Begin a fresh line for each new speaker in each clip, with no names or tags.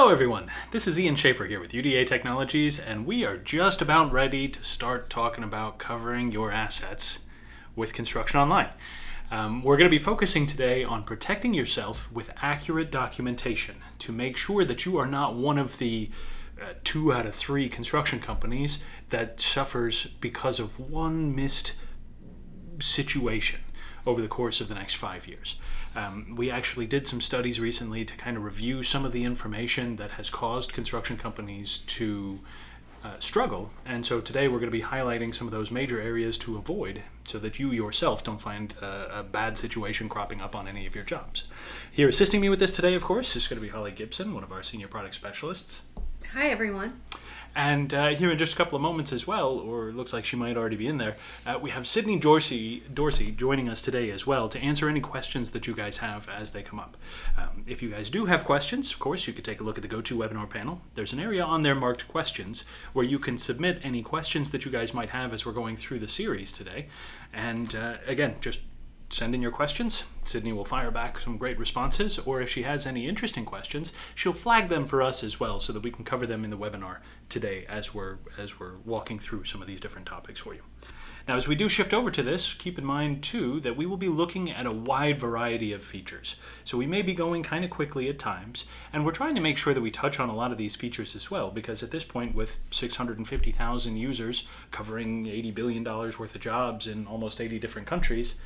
Hello everyone, this is Ian Schaefer here with UDA Technologies, and we are just about ready to start talking about covering your assets with Construction Online. We're going to be focusing today on protecting yourself with accurate documentation to make sure that you are not one of the 2 out of 3 construction companies that suffers because of one missed situation over the course of the next 5 years. We actually did some studies recently to kind of review some of the information that has caused construction companies to struggle, and so today we're going to be highlighting some of those major areas to avoid so that you yourself don't find a bad situation cropping up on any of your jobs. Here assisting me with this today, of course, is going to be Holly Gibson, one of our senior product specialists.
Hi everyone.
And here in just a couple of moments as well, or it looks like she might already be in there, we have Sydney Dorsey joining us today as well to answer any questions that you guys have as they come up. If you guys do have questions, of course, you could take a look at the GoToWebinar panel. There's an area on there marked questions where you can submit any questions that you guys might have as we're going through the series today. And again, just send in your questions. Sydney will fire back some great responses, or if she has any interesting questions, she'll flag them for us as well so that we can cover them in the webinar today as we're walking through some of these different topics for you. Now, as we do shift over to this, keep in mind too that we will be looking at a wide variety of features. So we may be going kind of quickly at times, and we're trying to make sure that we touch on a lot of these features as well, because at this point with 650,000 users covering $80 billion worth of jobs in almost 80 different countries,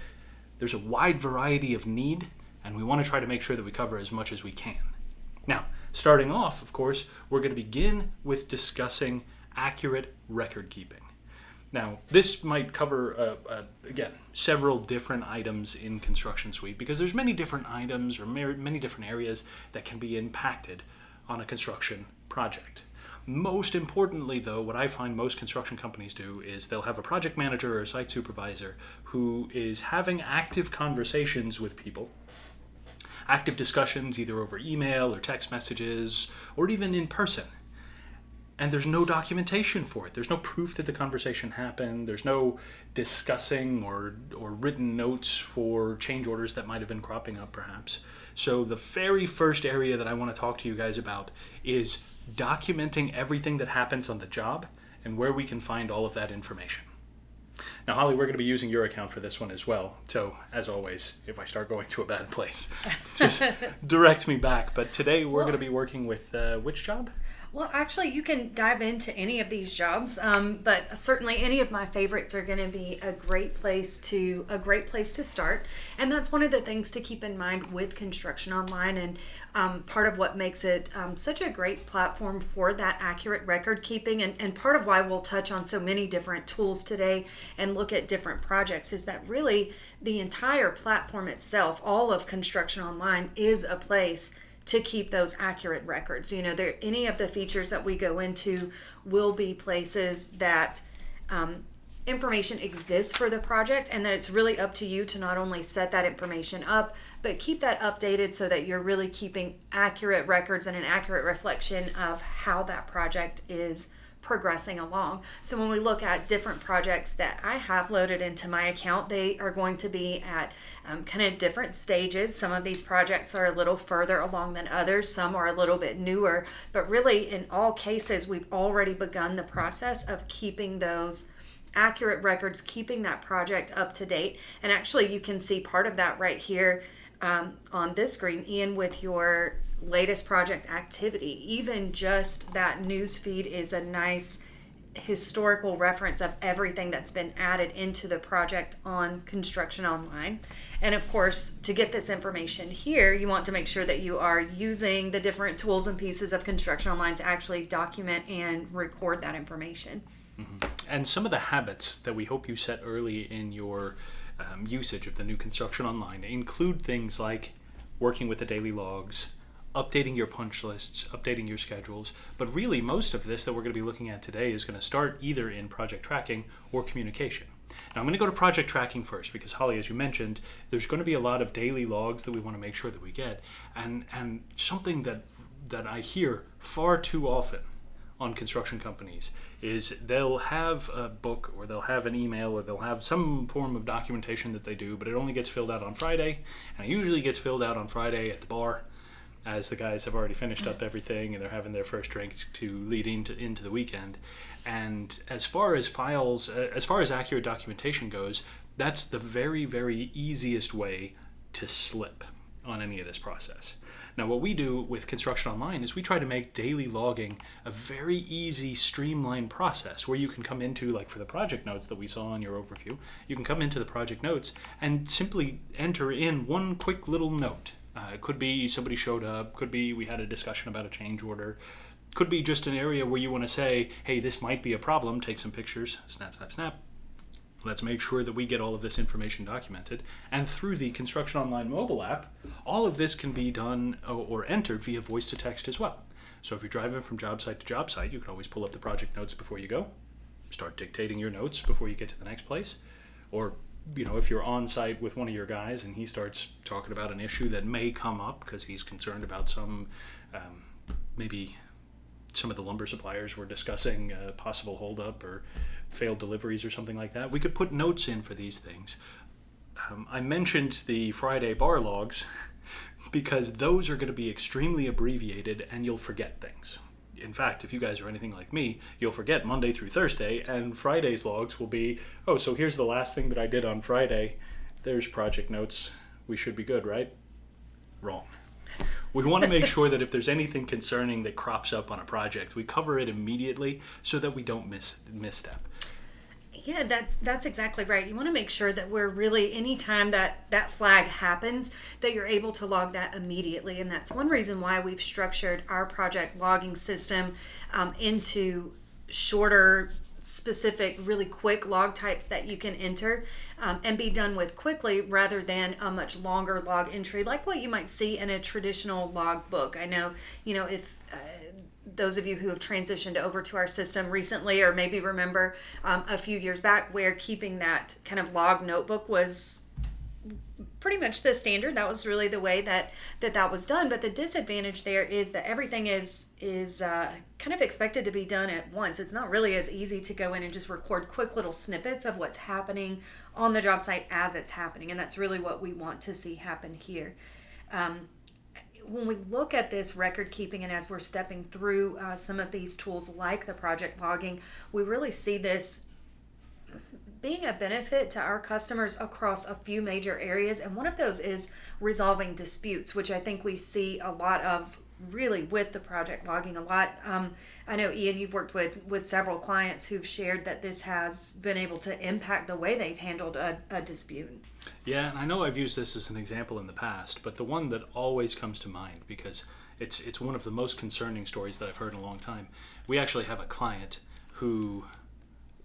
there's a wide variety of need, and we want to try to make sure that we cover as much as we can. Now, starting off, of course, we're going to begin with discussing accurate record keeping. Now, this might cover, again, several different items in ConstructionSuite, because there's many different items or many different areas that can be impacted on a construction project. Most importantly, though, what I find most construction companies do is they'll have a project manager or a site supervisor who is having active conversations with people, active discussions either over email or text messages or even in person. And there's no documentation for it. There's no proof that the conversation happened. There's no discussing or written notes for change orders that might have been cropping up perhaps. So the very first area that I want to talk to you guys about is documenting everything that happens on the job and where we can find all of that information. Now, Holly, we're going to be using your account for this one as well. So, as always, if I start going to a bad place, just direct me back. But today we're going to be working with which job?
Well, actually, you can dive into any of these jobs, but certainly any of my favorites are going to be a great place to start. And that's one of the things to keep in mind with Construction Online, and part of what makes it such a great platform for that accurate record keeping, and part of why we'll touch on so many different tools today and look at different projects is that really the entire platform itself, all of Construction Online, is a place to keep those accurate records. You know, any of the features that we go into will be places that information exists for the project, and that it's really up to you to not only set that information up, but keep that updated so that you're really keeping accurate records and an accurate reflection of how that project is progressing along. So when we look at different projects that I have loaded into my account, they are going to be at kind of different stages. Some of these projects are a little further along than others. Some are a little bit newer, but really in all cases, we've already begun the process of keeping those accurate records, keeping that project up to date. And actually you can see part of that right here on this screen, Ian, with your latest project activity. Even just that news feed is a nice historical reference of everything that's been added into the project on Construction Online. And of course, to get this information here, you want to make sure that you are using the different tools and pieces of Construction Online to actually document and record that information.
Mm-hmm. And some of the habits that we hope you set early in your usage of the new Construction Online include things like working with the daily logs, updating your punch lists, updating your schedules, but really most of this that we're going to be looking at today is going to start either in project tracking or communication. Now I'm going to go to project tracking first because, Holly, as you mentioned, there's going to be a lot of daily logs that we want to make sure that we get, and something that I hear far too often on construction companies is they'll have a book or they'll have an email or they'll have some form of documentation that they do, but it only gets filled out on Friday, and it usually gets filled out on Friday at the bar, as the guys have already finished up everything and they're having their first drinks to lead into the weekend. And as far as files, as far as accurate documentation goes, that's the very, very easiest way to slip on any of this process. Now, what we do with ConstructionOnline is we try to make daily logging a very easy, streamlined process where you can come into, like for the project notes that we saw in your overview, you can come into the project notes and simply enter in one quick little note. It could be somebody showed up, could be we had a discussion about a change order, could be just an area where you want to say, hey, this might be a problem, take some pictures, snap, snap, snap. Let's make sure that we get all of this information documented. And through the ConstructionOnline mobile app, all of this can be done or entered via voice to text as well. So if you're driving from job site to job site, you can always pull up the project notes before you go, start dictating your notes before you get to the next place. Or, if you're on site with one of your guys and he starts talking about an issue that may come up because he's concerned about some, maybe some of the lumber suppliers were discussing a possible holdup or failed deliveries or something like that, we could put notes in for these things. I mentioned the Friday bar logs because those are going to be extremely abbreviated and you'll forget things. In fact, if you guys are anything like me, you'll forget Monday through Thursday, and Friday's logs will be, oh, so here's the last thing that I did on Friday. There's project notes. We should be good, right? Wrong. We want to make sure that if there's anything concerning that crops up on a project, we cover it immediately so that we don't misstep.
Yeah, that's exactly right. You want to make sure that we're really, anytime that flag happens, that you're able to log that immediately. And that's one reason why we've structured our project logging system into shorter, specific, really quick log types that you can enter and be done with quickly, rather than a much longer log entry like what you might see in a traditional log book. I know, if those of you who have transitioned over to our system recently, or maybe remember a few years back, where keeping that kind of log notebook was pretty much the standard. That was really the way that was done. But the disadvantage there is that everything is kind of expected to be done at once. It's not really as easy to go in and just record quick little snippets of what's happening on the job site as it's happening. And that's really what we want to see happen here. When we look at this record keeping, and as we're stepping through some of these tools like the project logging, we really see this being a benefit to our customers across a few major areas. And one of those is resolving disputes, which I think we see a lot of really with the project logging a lot. I know, Ian, you've worked with several clients who've shared that this has been able to impact the way they've handled a dispute.
Yeah, and I know I've used this as an example in the past, but the one that always comes to mind, because it's one of the most concerning stories that I've heard in a long time. We actually have a client who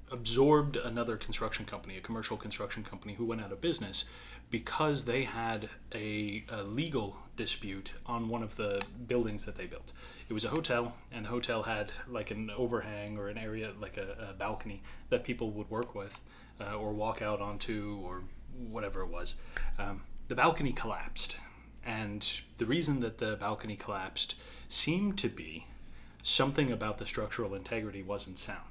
absorbed another construction company, a commercial construction company, who went out of business because they had a legal dispute on one of the buildings that they built. It was a hotel, and the hotel had like an overhang or an area, like a balcony that people would work with or walk out onto or whatever it was. The balcony collapsed, and the reason that the balcony collapsed seemed to be something about the structural integrity wasn't sound.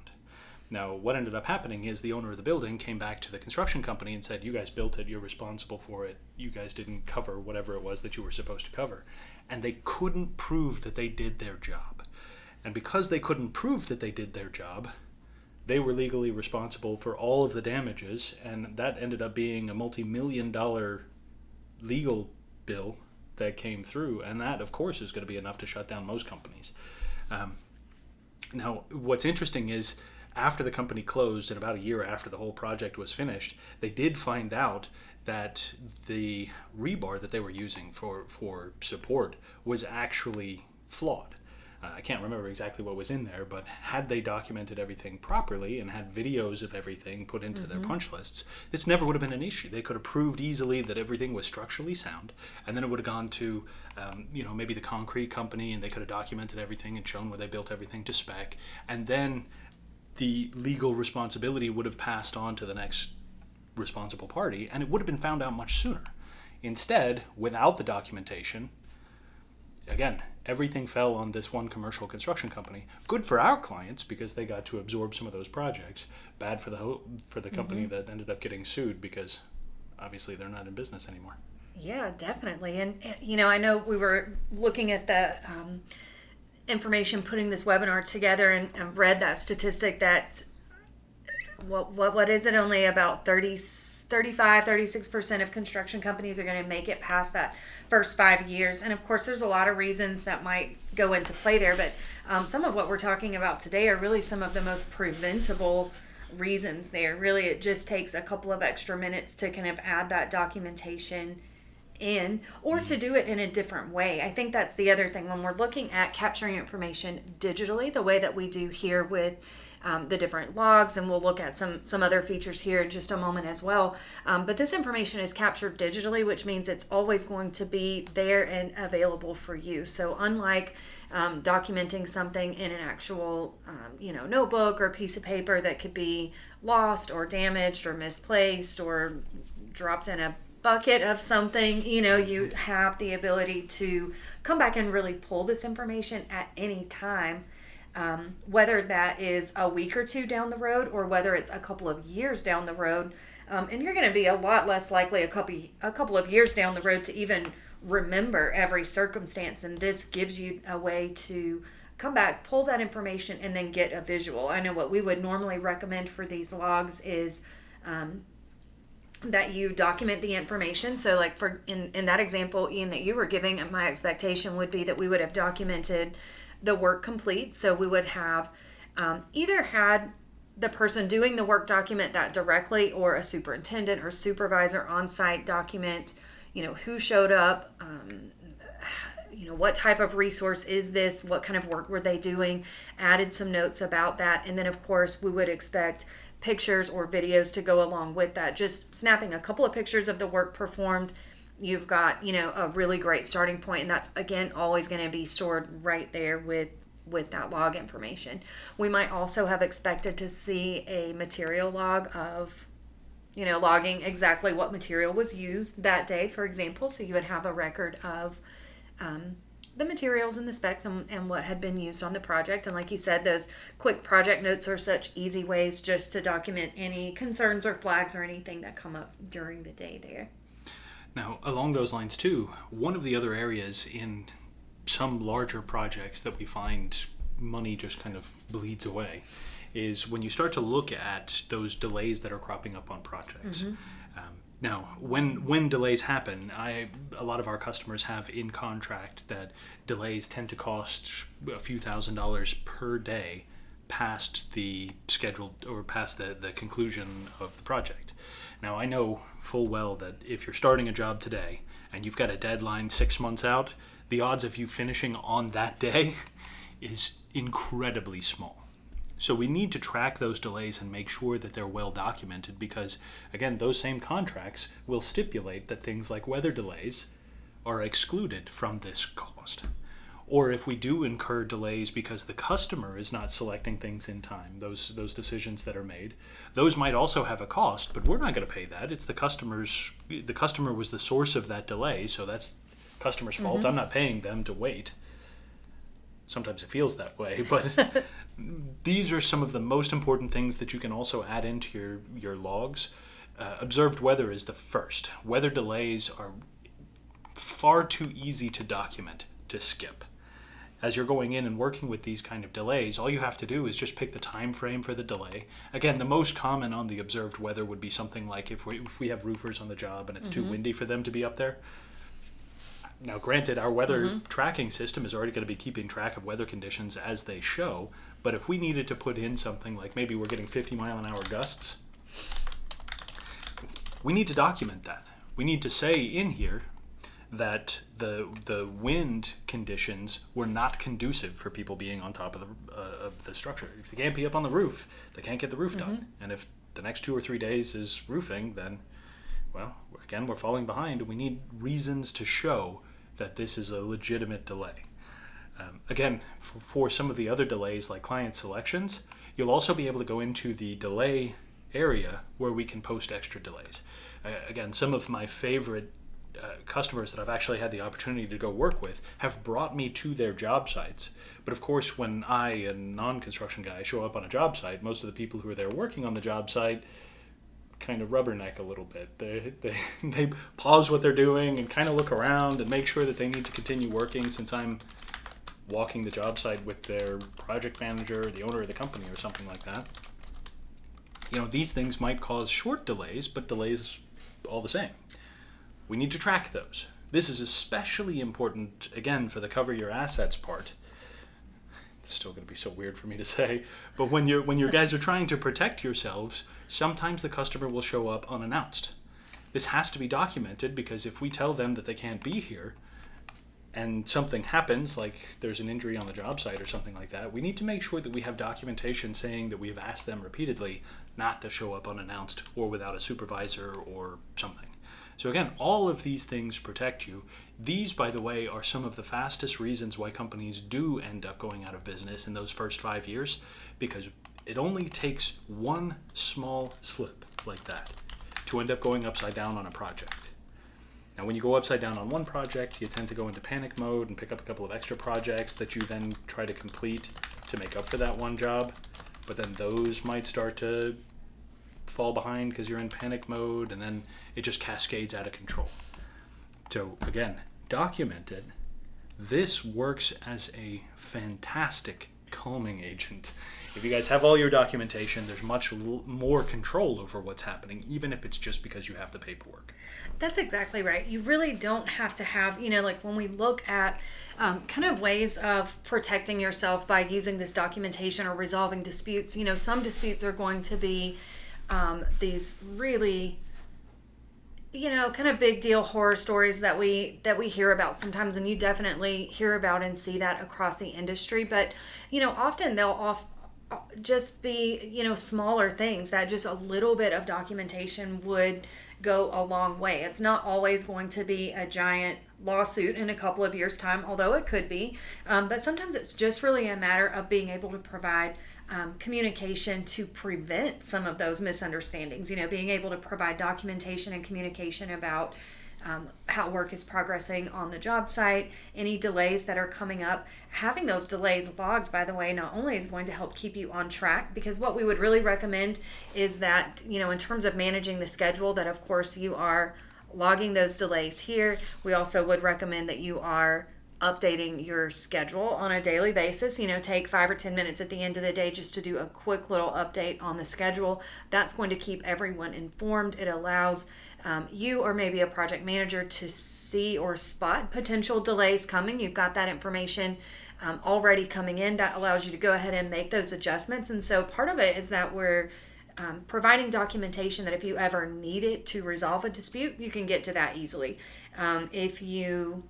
Now, what ended up happening is the owner of the building came back to the construction company and said, you guys built it, you're responsible for it, you guys didn't cover whatever it was that you were supposed to cover. And they couldn't prove that they did their job. And because they couldn't prove that they did their job, they were legally responsible for all of the damages, and that ended up being a multi-million-dollar legal bill that came through, and that, of course, is going to be enough to shut down most companies. Now, what's interesting is, after the company closed and about a year after the whole project was finished, they did find out that the rebar that they were using for support was actually flawed. I can't remember exactly what was in there, but had they documented everything properly and had videos of everything put into their punch lists, this never would have been an issue. They could have proved easily that everything was structurally sound, and then it would have gone to maybe the concrete company, and they could have documented everything and shown where they built everything to spec, and then the legal responsibility would have passed on to the next responsible party, and it would have been found out much sooner. Instead, without the documentation, again, everything fell on this one commercial construction company. Good for our clients because they got to absorb some of those projects. Bad for the company that ended up getting sued because obviously they're not in business anymore.
Yeah, definitely. And, I know we were looking at the information putting this webinar together and read that statistic that what is it? Only about 36% of construction companies are going to make it past that first 5 years. And of course, there's a lot of reasons that might go into play there, but some of what we're talking about today are really some of the most preventable reasons there. Really, it just takes a couple of extra minutes to kind of add that documentation in, or to do it in a different way. I think that's the other thing when we're looking at capturing information digitally, the way that we do here with the different logs, and we'll look at some other features here in just a moment as well. But this information is captured digitally, which means it's always going to be there and available for you. So unlike documenting something in an actual notebook or piece of paper that could be lost or damaged or misplaced or dropped in a bucket of something, you have the ability to come back and really pull this information at any time. Whether that is a week or two down the road or whether it's a couple of years down the road. And you're going to be a lot less likely a couple of years down the road to even remember every circumstance. And this gives you a way to come back, pull that information, and then get a visual. I know what we would normally recommend for these logs is that you document the information. So like in that example, Ian, that you were giving, my expectation would be that we would have documented the work complete. So we would have either had the person doing the work document that directly, or a superintendent or supervisor on site document, who showed up, what type of resource is this, what kind of work were they doing, added some notes about that. And then of course we would expect pictures or videos to go along with that. Just snapping a couple of pictures of the work performed, you've got, a really great starting point, and that's again always going to be stored right there with that log information. We might also have expected to see a material log of, logging exactly what material was used that day, for example. So you would have a record of the materials and the specs and what had been used on the project. And like you said, those quick project notes are such easy ways just to document any concerns or flags or anything that come up during the day there.
Now, along those lines too, one of the other areas in some larger projects that we find money just kind of bleeds away is when you start to look at those delays that are cropping up on projects.
Mm-hmm.
Now, when delays happen, a lot of our customers have in contract that delays tend to cost a few $1,000s per day past the scheduled or past the conclusion of the project. Now, I know full well that if you're starting a job today and you've got a deadline 6 months out, the odds of you finishing on that day is incredibly small. So we need to track those delays and make sure that they're well documented because, again, those same contracts will stipulate that things like weather delays are excluded from this cost. Or if we do incur delays because the customer is not selecting things in time, those decisions that are made, those might also have a cost, but we're not going to pay that. It's the customer was the source of that delay, so that's customer's fault.
Mm-hmm.
I'm not paying them to wait. Sometimes it feels that way, but these are some of the most important things that you can also add into your logs. Observed weather is the first. Weather delays are far too easy to document, to skip. As you're going in and working with these kind of delays, all you have to do is just pick the time frame for the delay. Again, the most common on the observed weather would be something like if we have roofers on the job and it's
Mm-hmm.
too windy for them to be up there. Now, granted, our weather
Mm-hmm.
tracking system is already going to be keeping track of weather conditions as they show, but if we needed to put in something like maybe we're getting 50-mile-an-hour gusts, we need to document that. We need to say in here that the wind conditions were not conducive for people being on top of the structure. If they can't be up on the roof, they can't get the roof done.
Mm-hmm.
And if the next 2 or 3 days is roofing, then, well, again, we're falling behind. We need reasons to show that this is a legitimate delay. Again, for some of the other delays like client selections, you'll also be able to go into the delay area where we can post extra delays. Again, some of my favorite customers that I've actually had the opportunity to go work with have brought me to their job sites. But of course, when I, a non-construction guy, show up on a job site, most of the people who are there working on the job site kind of rubberneck a little bit. They pause what they're doing and kind of look around and make sure that they need to continue working, since I'm walking the job site with their project manager, the owner of the company, or something like that. These things might cause short delays, but delays all the same. We need to track those. This is especially important, again, for the cover your assets part. It's still going to be so weird for me to say, but when your guys are trying to protect yourselves, sometimes the customer will show up unannounced. This has to be documented, because if we tell them that they can't be here and something happens, like there's an injury on the job site or something like that, we need to make sure that we have documentation saying that we have asked them repeatedly not to show up unannounced or without a supervisor or something. So again, all of these things protect you. These, by the way, are some of the fastest reasons why companies do end up going out of business in those first 5 years, because it only takes one small slip like that to end up going upside down on a project. Now, when you go upside down on one project, you tend to go into panic mode and pick up a couple of extra projects that you then try to complete to make up for that one job. But then those might start to fall behind because you're in panic mode, and then it just cascades out of control. So again, document it. This works as a fantastic calming agent. If you guys have all your documentation, there's much more control over what's happening, even if it's just because you have the paperwork.
That's exactly right. You really don't have to have, like when we look at kind of ways of protecting yourself by using this documentation or resolving disputes, some disputes are going to be these really, kind of big deal horror stories that we hear about sometimes, and you definitely hear about and see that across the industry. But, often they'll just be, smaller things that just a little bit of documentation would go a long way. It's not always going to be a giant lawsuit in a couple of years' time, although it could be. But sometimes it's just really a matter of being able to provide communication to prevent some of those misunderstandings. Being able to provide documentation and communication about how work is progressing on the job site, any delays that are coming up. Having those delays logged, by the way, not only is going to help keep you on track, because what we would really recommend is that, in terms of managing the schedule, that of course you are logging those delays here. We also would recommend that you are updating your schedule on a daily basis. Take 5 or 10 minutes at the end of the day just to do a quick little update on the schedule. That's going to keep everyone informed. It allows you or maybe a project manager to see or spot potential delays coming. You've got that information already coming in. That allows you to go ahead and make those adjustments. And so part of it is that we're providing documentation that if you ever need it to resolve a dispute, you can get to that easily. If you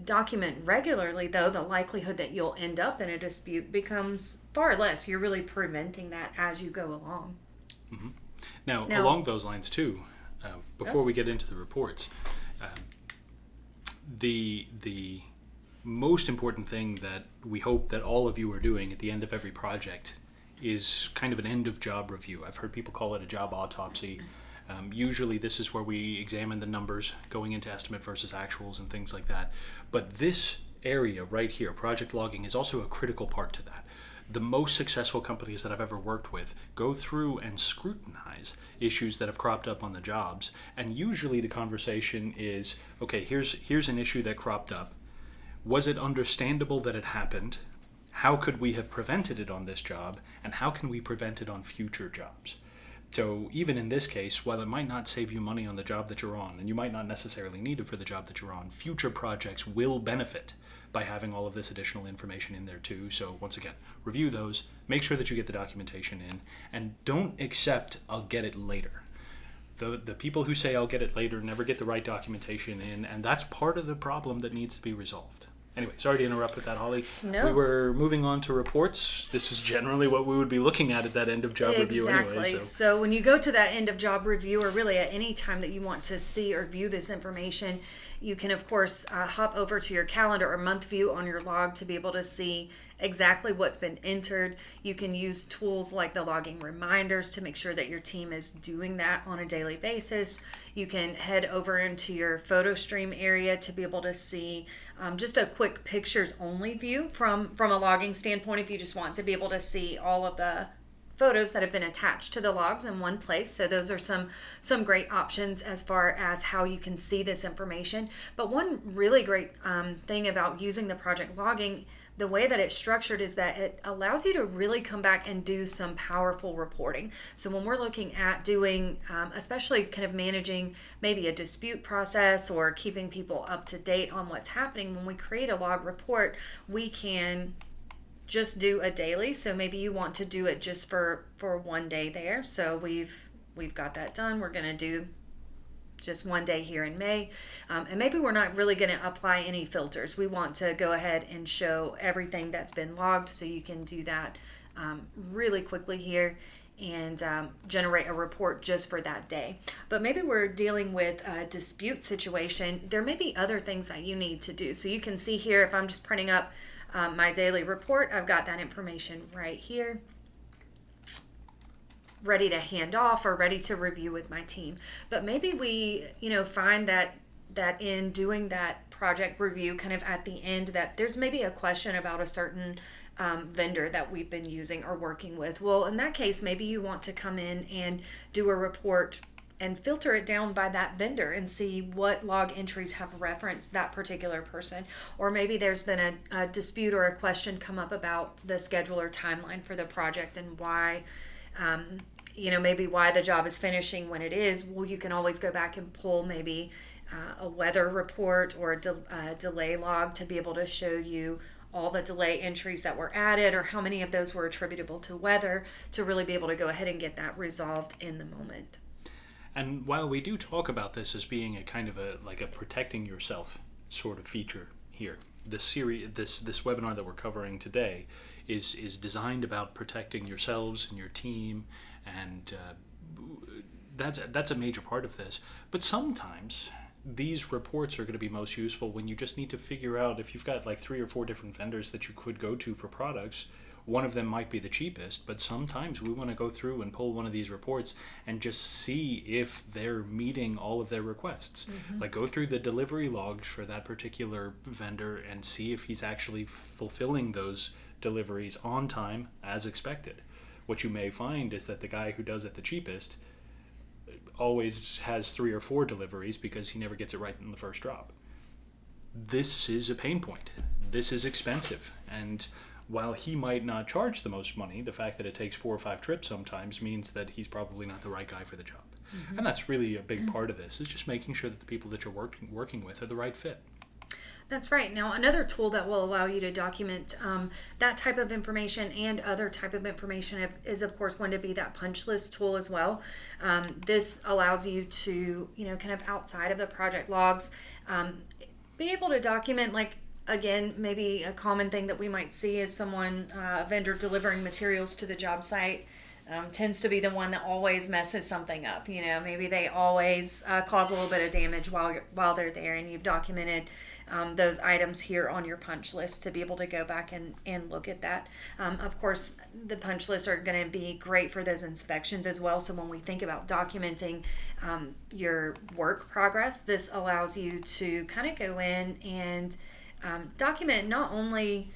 document regularly, though, the likelihood that you'll end up in a dispute becomes far less. You're really preventing that as you go along.
Mm-hmm. Now, along those lines too, before we get into the reports, the most important thing that we hope that all of you are doing at the end of every project is kind of an end of job review. I've heard people call it a job autopsy. Usually this is where we examine the numbers going into estimate versus actuals and things like that. But this area right here, project logging, is also a critical part to that. The most successful companies that I've ever worked with go through and scrutinize issues that have cropped up on the jobs. And usually the conversation is, okay, here's an issue that cropped up. Was it understandable that it happened? How could we have prevented it on this job? And how can we prevent it on future jobs? So even in this case, while it might not save you money on the job that you're on, and you might not necessarily need it for the job that you're on, future projects will benefit by having all of this additional information in there too. So once again, review those, make sure that you get the documentation in, and don't accept "I'll get it later." The people who say "I'll get it later" never get the right documentation in, and that's part of the problem that needs to be resolved. Anyway, sorry to interrupt with that, Holly.
No.
We were moving on to reports. This is generally what we would be looking at that end of job review anyway.
Exactly. So when you go to that end of job review, or really at any time that you want to see or view this information, you can, of course, hop over to your calendar or month view on your log to be able to see exactly what's been entered. You can use tools like the logging reminders to make sure that your team is doing that on a daily basis. You can head over into your photo stream area to be able to see just a quick pictures only view from a logging standpoint, if you just want to be able to see all of the photos that have been attached to the logs in one place. So those are some great options as far as how you can see this information. But one really great thing about using the project logging, the way that it's structured, is that it allows you to really come back and do some powerful reporting. So when we're looking at doing, especially kind of managing maybe a dispute process or keeping people up to date on what's happening, when we create a log report, we can just do a daily. So maybe you want to do it just for one day there. So we've got that done. We're going to do just one day here in May. And maybe we're not really going to apply any filters. We want to go ahead and show everything that's been logged, so you can do that really quickly here and generate a report just for that day. But maybe we're dealing with a dispute situation. There may be other things that you need to do. So you can see here, if I'm just printing up my daily report, I've got that information right here, ready to hand off or ready to review with my team. But maybe we, find that in doing that project review kind of at the end, that there's maybe a question about a certain vendor that we've been using or working with. Well, in that case, maybe you want to come in and do a report and filter it down by that vendor and see what log entries have referenced that particular person. Or maybe there's been a dispute or a question come up about the schedule or timeline for the project and why maybe why the job is finishing when it is. Well, you can always go back and pull maybe a weather report or a delay log to be able to show you all the delay entries that were added or how many of those were attributable to weather, to really be able to go ahead and get that resolved in the moment.
And while we do talk about this as being a kind of a protecting yourself sort of feature here, this webinar that we're covering today is designed about protecting yourselves and your team, and that's a major part of this. But sometimes these reports are going to be most useful when you just need to figure out, if you've got like 3 or 4 different vendors that you could go to for products, one of them might be the cheapest, but sometimes we want to go through and pull one of these reports and just see if they're meeting all of their requests. Mm-hmm. Like go through the delivery logs for that particular vendor and see if he's actually fulfilling those deliveries on time as expected. What you may find is that the guy who does it the cheapest always has 3 or 4 deliveries because he never gets it right in the first drop. This is a pain point. This is expensive, and while he might not charge the most money, the fact that it takes 4 or 5 trips sometimes means that he's probably not the right guy for the job. Mm-hmm. And that's really a big part of this, is just making sure that the people that you're working with are the right fit.
That's right. Now, another tool that will allow you to document that type of information and other type of information is, of course, going to be that punch list tool as well. This allows you to, kind of outside of the project logs, be able to document, like, again, maybe a common thing that we might see is someone, a vendor delivering materials to the job site, tends to be the one that always messes something up. Maybe they always cause a little bit of damage while they're there, and you've documented those items here on your punch list to be able to go back and look at that. Of course, the punch lists are going to be great for those inspections as well. So when we think about documenting your work progress, this allows you to kind of go in and document not only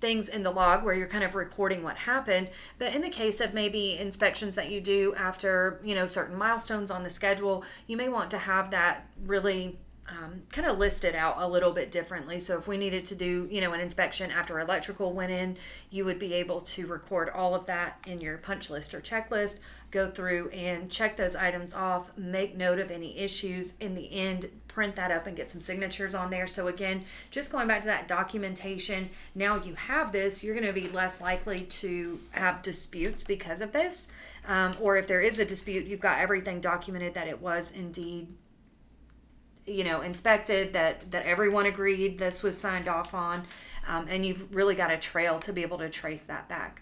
things in the log where you're kind of recording what happened, but in the case of maybe inspections that you do after, certain milestones on the schedule, you may want to have that really kind of listed out a little bit differently. So if we needed to do, an inspection after electrical went in, you would be able to record all of that in your punch list or checklist, go through and check those items off, make note of any issues, in the end, print that up and get some signatures on there. So again, just going back to that documentation, now you have this, you're going to be less likely to have disputes because of this. Or if there is a dispute, you've got everything documented that it was indeed inspected, that everyone agreed this was signed off on, and you've really got a trail to be able to trace that back.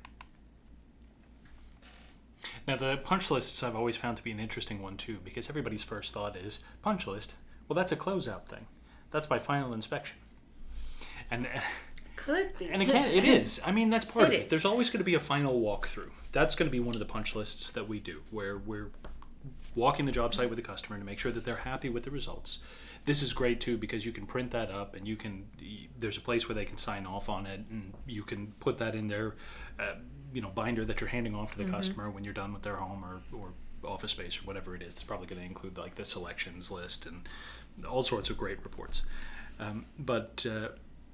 Now, the punch lists I've always found to be an interesting one too, because everybody's first thought is, punch list, well, that's a closeout thing. That's my final inspection. And
could be.
And again, it is. I mean, that's part of it. There's always going to be a final walkthrough. That's going to be one of the punch lists that we do, where we're walking the job site with the customer to make sure that they're happy with the results. This is great too, because you can print that up and there's a place where they can sign off on it, and you can put that in their binder that you're handing off to the customer when you're done with their home or office space or whatever it is. It's probably going to include like the selections list and all sorts of great reports. But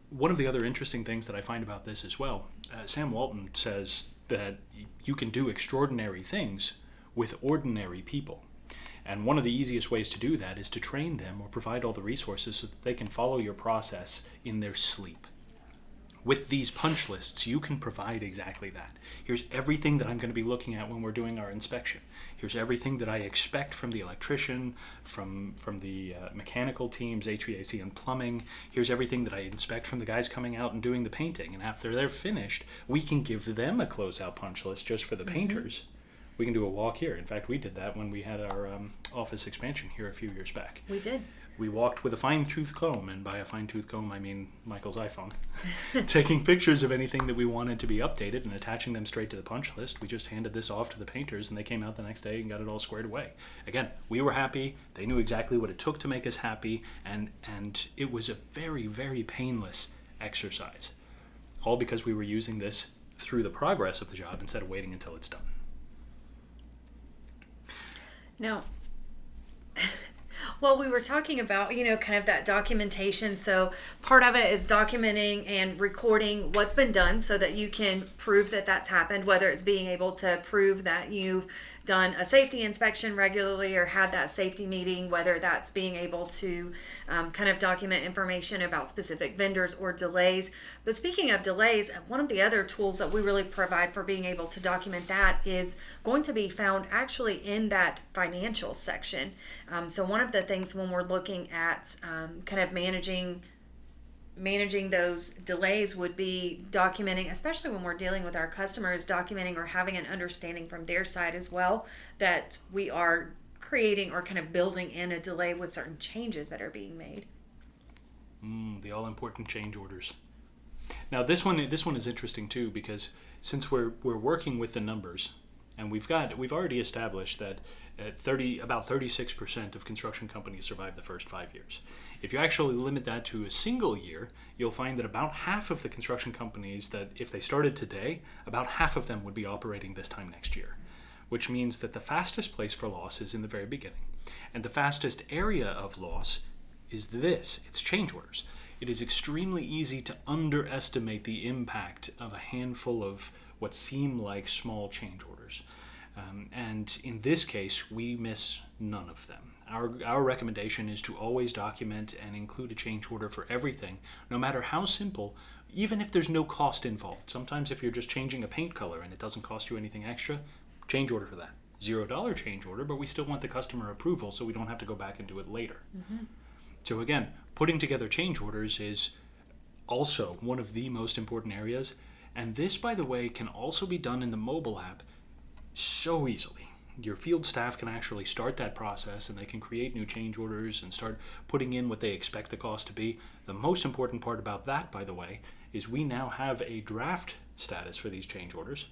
one of the other interesting things that I find about this as well, Sam Walton says that you can do extraordinary things with ordinary people. And one of the easiest ways to do that is to train them or provide all the resources so that they can follow your process in their sleep. With these punch lists, you can provide exactly that. Here's everything that I'm going to be looking at when we're doing our inspection. Here's everything that I expect from the electrician, from the mechanical teams, HVAC and plumbing. Here's everything that I expect from the guys coming out and doing the painting. And after they're finished, we can give them a closeout punch list just for the painters. We can do a walk here. In fact, we did that when we had our office expansion here a few years back.
We did.
We walked with a fine-tooth comb, and by a fine-tooth comb, I mean Michael's iPhone, taking pictures of anything that we wanted to be updated and attaching them straight to the punch list. We just handed this off to the painters, and they came out the next day and got it all squared away. Again, we were happy. They knew exactly what it took to make us happy, and it was a very, very painless exercise, all because we were using this through the progress of the job instead of waiting until it's done.
Now, well, we were talking about, kind of that documentation. So part of it is documenting and recording what's been done so that you can prove that that's happened, whether it's being able to prove that you've done a safety inspection regularly or had that safety meeting, whether that's being able to kind of document information about specific vendors or delays. But speaking of delays, one of the other tools that we really provide for being able to document that is going to be found actually in that financial section. So one of the things when we're looking at kind of managing those delays would be documenting, especially when we're dealing with our customers, documenting or having an understanding from their side as well that we are creating or kind of building in a delay with certain changes that are being made.
The all-important change orders. Now this one is interesting too, because since we're working with the numbers, and we've already established that about 36% of construction companies survive the first 5 years. If you actually limit that to a single year, you'll find that about half of the construction companies that, if they started today, about half of them would be operating this time next year, which means that the fastest place for loss is in the very beginning. And the fastest area of loss is this: it's change orders. It is extremely easy to underestimate the impact of a handful of what seem like small change orders. And in this case, we miss none of them. Our recommendation is to always document and include a change order for everything, no matter how simple, even if there's no cost involved. Sometimes if you're just changing a paint color and it doesn't cost you anything extra, change order for that. $0 change order, but we still want the customer approval so we don't have to go back and do it later. So again, putting together change orders is also one of the most important areas. And this, by the way, can also be done in the mobile app so easily. Your field staff can actually start that process and they can create new change orders and start putting in what they expect the cost to be. The most important part about that, by the way, is we now have a draft status for these change orders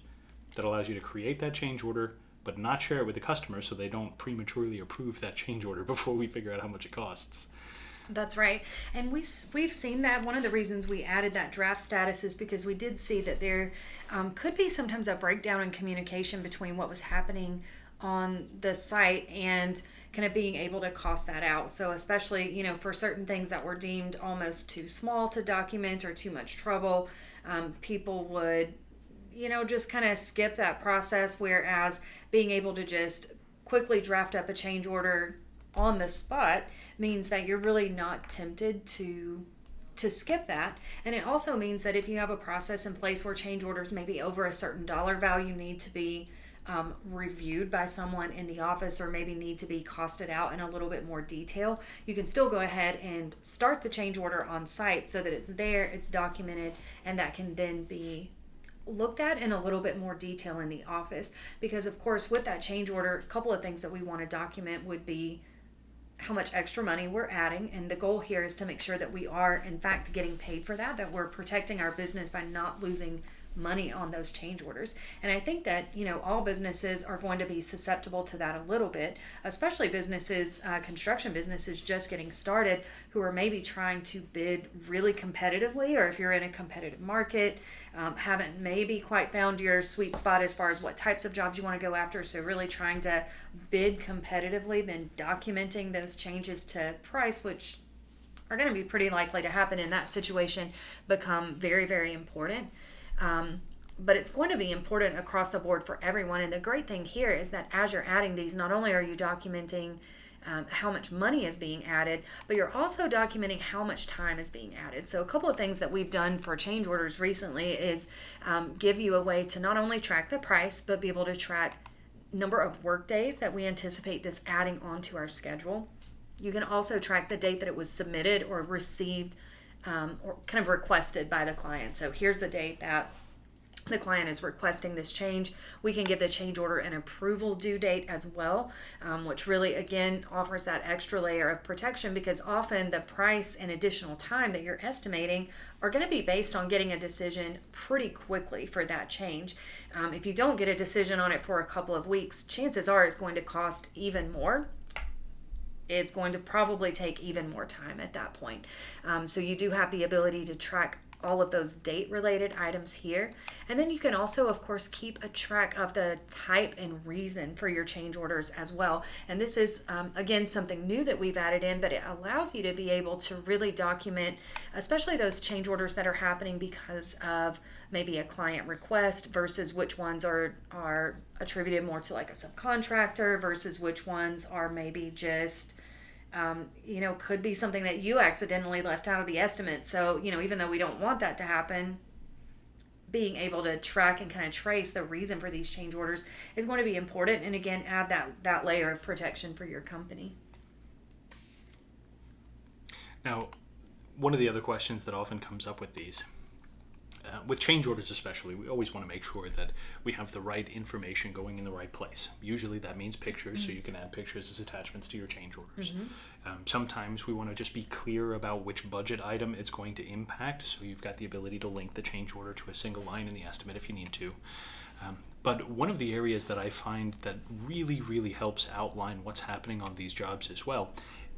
that allows you to create that change order but not share it with the customer so they don't prematurely approve that change order before we figure out how much it costs.
That's right. And we've seen that. One of the reasons we added that draft status is because we did see that there could be sometimes a breakdown in communication between what was happening on the site and kind of being able to cost that out. So especially, for certain things that were deemed almost too small to document or too much trouble, people would, just kind of skip that process, whereas being able to just quickly draft up a change order on the spot means that you're really not tempted to skip that. And it also means that if you have a process in place where change orders maybe over a certain dollar value need to be reviewed by someone in the office or maybe need to be costed out in a little bit more detail, you can still go ahead and start the change order on site so that it's there, it's documented, and that can then be looked at in a little bit more detail in the office. Because of course with that change order, a couple of things that we want to document would be how much extra money we're adding, and the goal here is to make sure that we are in fact getting paid for that we're protecting our business by not losing money on those change orders. And I think that, all businesses are going to be susceptible to that a little bit, especially businesses, construction businesses just getting started, who are maybe trying to bid really competitively, or if you're in a competitive market, haven't maybe quite found your sweet spot as far as what types of jobs you want to go after. So really trying to bid competitively, then documenting those changes to price, which are going to be pretty likely to happen in that situation, become very, very important. But it's going to be important across the board for everyone. And the great thing here is that as you're adding these, not only are you documenting how much money is being added, but you're also documenting how much time is being added. So a couple of things that we've done for change orders recently is give you a way to not only track the price, but be able to track number of work days that we anticipate this adding onto our schedule. You can also track the date that it was submitted or received or kind of requested by the client. So here's the date that the client is requesting this change. We can give the change order an approval due date as well, which really, again, offers that extra layer of protection, because often the price and additional time that you're estimating are going to be based on getting a decision pretty quickly for that change. If you don't get a decision on it for a couple of weeks, chances are it's going to cost even more. It's going to probably take even more time at that point. So you do have the ability to track all of those date-related items here. And then you can also, of course, keep a track of the type and reason for your change orders as well. And this is, again, something new that we've added in, but it allows you to be able to really document, especially those change orders that are happening because of maybe a client request versus which ones are attributed more to like a subcontractor versus which ones are maybe just could be something that you accidentally left out of the estimate. So, even though we don't want that to happen, being able to track and kind of trace the reason for these change orders is going to be important. And again, add that layer of protection for your company.
Now, one of the other questions that often comes up with these, with change orders especially, we always want to make sure that we have the right information going in the right place. Usually that means pictures, so you can add pictures as attachments to your change orders. Sometimes we want to just be clear about which budget item it's going to impact, so you've got the ability to link the change order to a single line in the estimate if you need to. But one of the areas that I find that really, really helps outline what's happening on these jobs as well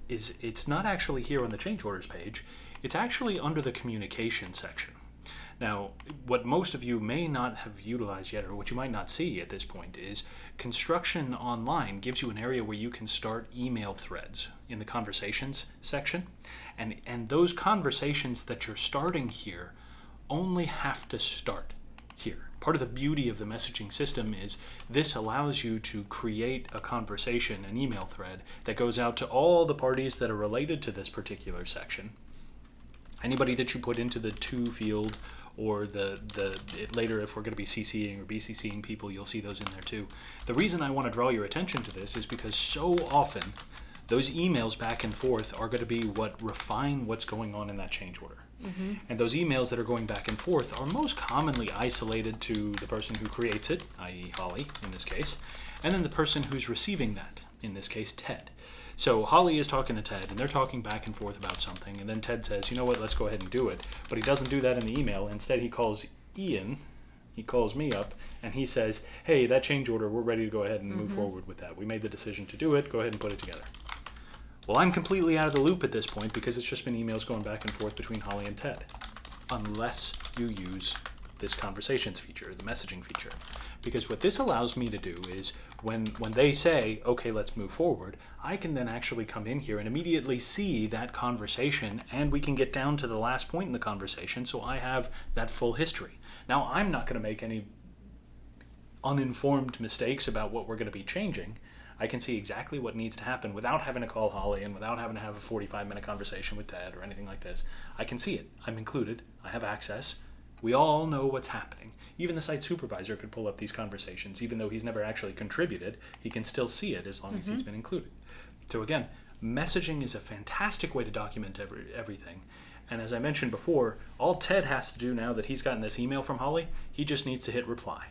is it's not actually here on the change orders page, it's actually under the communication section. Now, what most of you may not have utilized yet, or what you might not see at this point, is ConstructionOnline gives you an area where you can start email threads in the conversations section. And those conversations that you're starting here only have to start here. Part of the beauty of the messaging system is this allows you to create a conversation, an email thread, that goes out to all the parties that are related to this particular section. Anybody that you put into the to field, or later if we're going to be CCing or BCCing people, you'll see those in there too. The reason I want to draw your attention to this is because so often those emails back and forth are going to be what refine what's going on in that change order. And those emails that are going back and forth are most commonly isolated to the person who creates it, i.e. Holly in this case, and then the person who's receiving that, in this case Ted. So Holly is talking to Ted, and they're talking back and forth about something, and then Ted says, you know what, let's go ahead and do it. But he doesn't do that in the email. Instead, he calls Ian, he calls me up, and he says, hey, that change order, we're ready to go ahead and move forward with that. We made the decision to do it. Go ahead and put it together. Well, I'm completely out of the loop at this point because it's just been emails going back and forth between Holly and Ted, unless you use this conversations feature, the messaging feature. Because what this allows me to do is when they say, okay, let's move forward, I can then actually come in here and immediately see that conversation, and we can get down to the last point in the conversation, so I have that full history. Now, I'm not going to make any uninformed mistakes about what we're going to be changing. I can see exactly what needs to happen without having to call Holly and without having to have a 45-minute conversation with Ted or anything like this. I can see it. I'm included. I have access. We all know what's happening. Even the site supervisor could pull up these conversations. Even though he's never actually contributed, he can still see it as long as he's been included. So again, messaging is a fantastic way to document everything. And as I mentioned before, all Ted has to do now that he's gotten this email from Holly, he just needs to hit reply.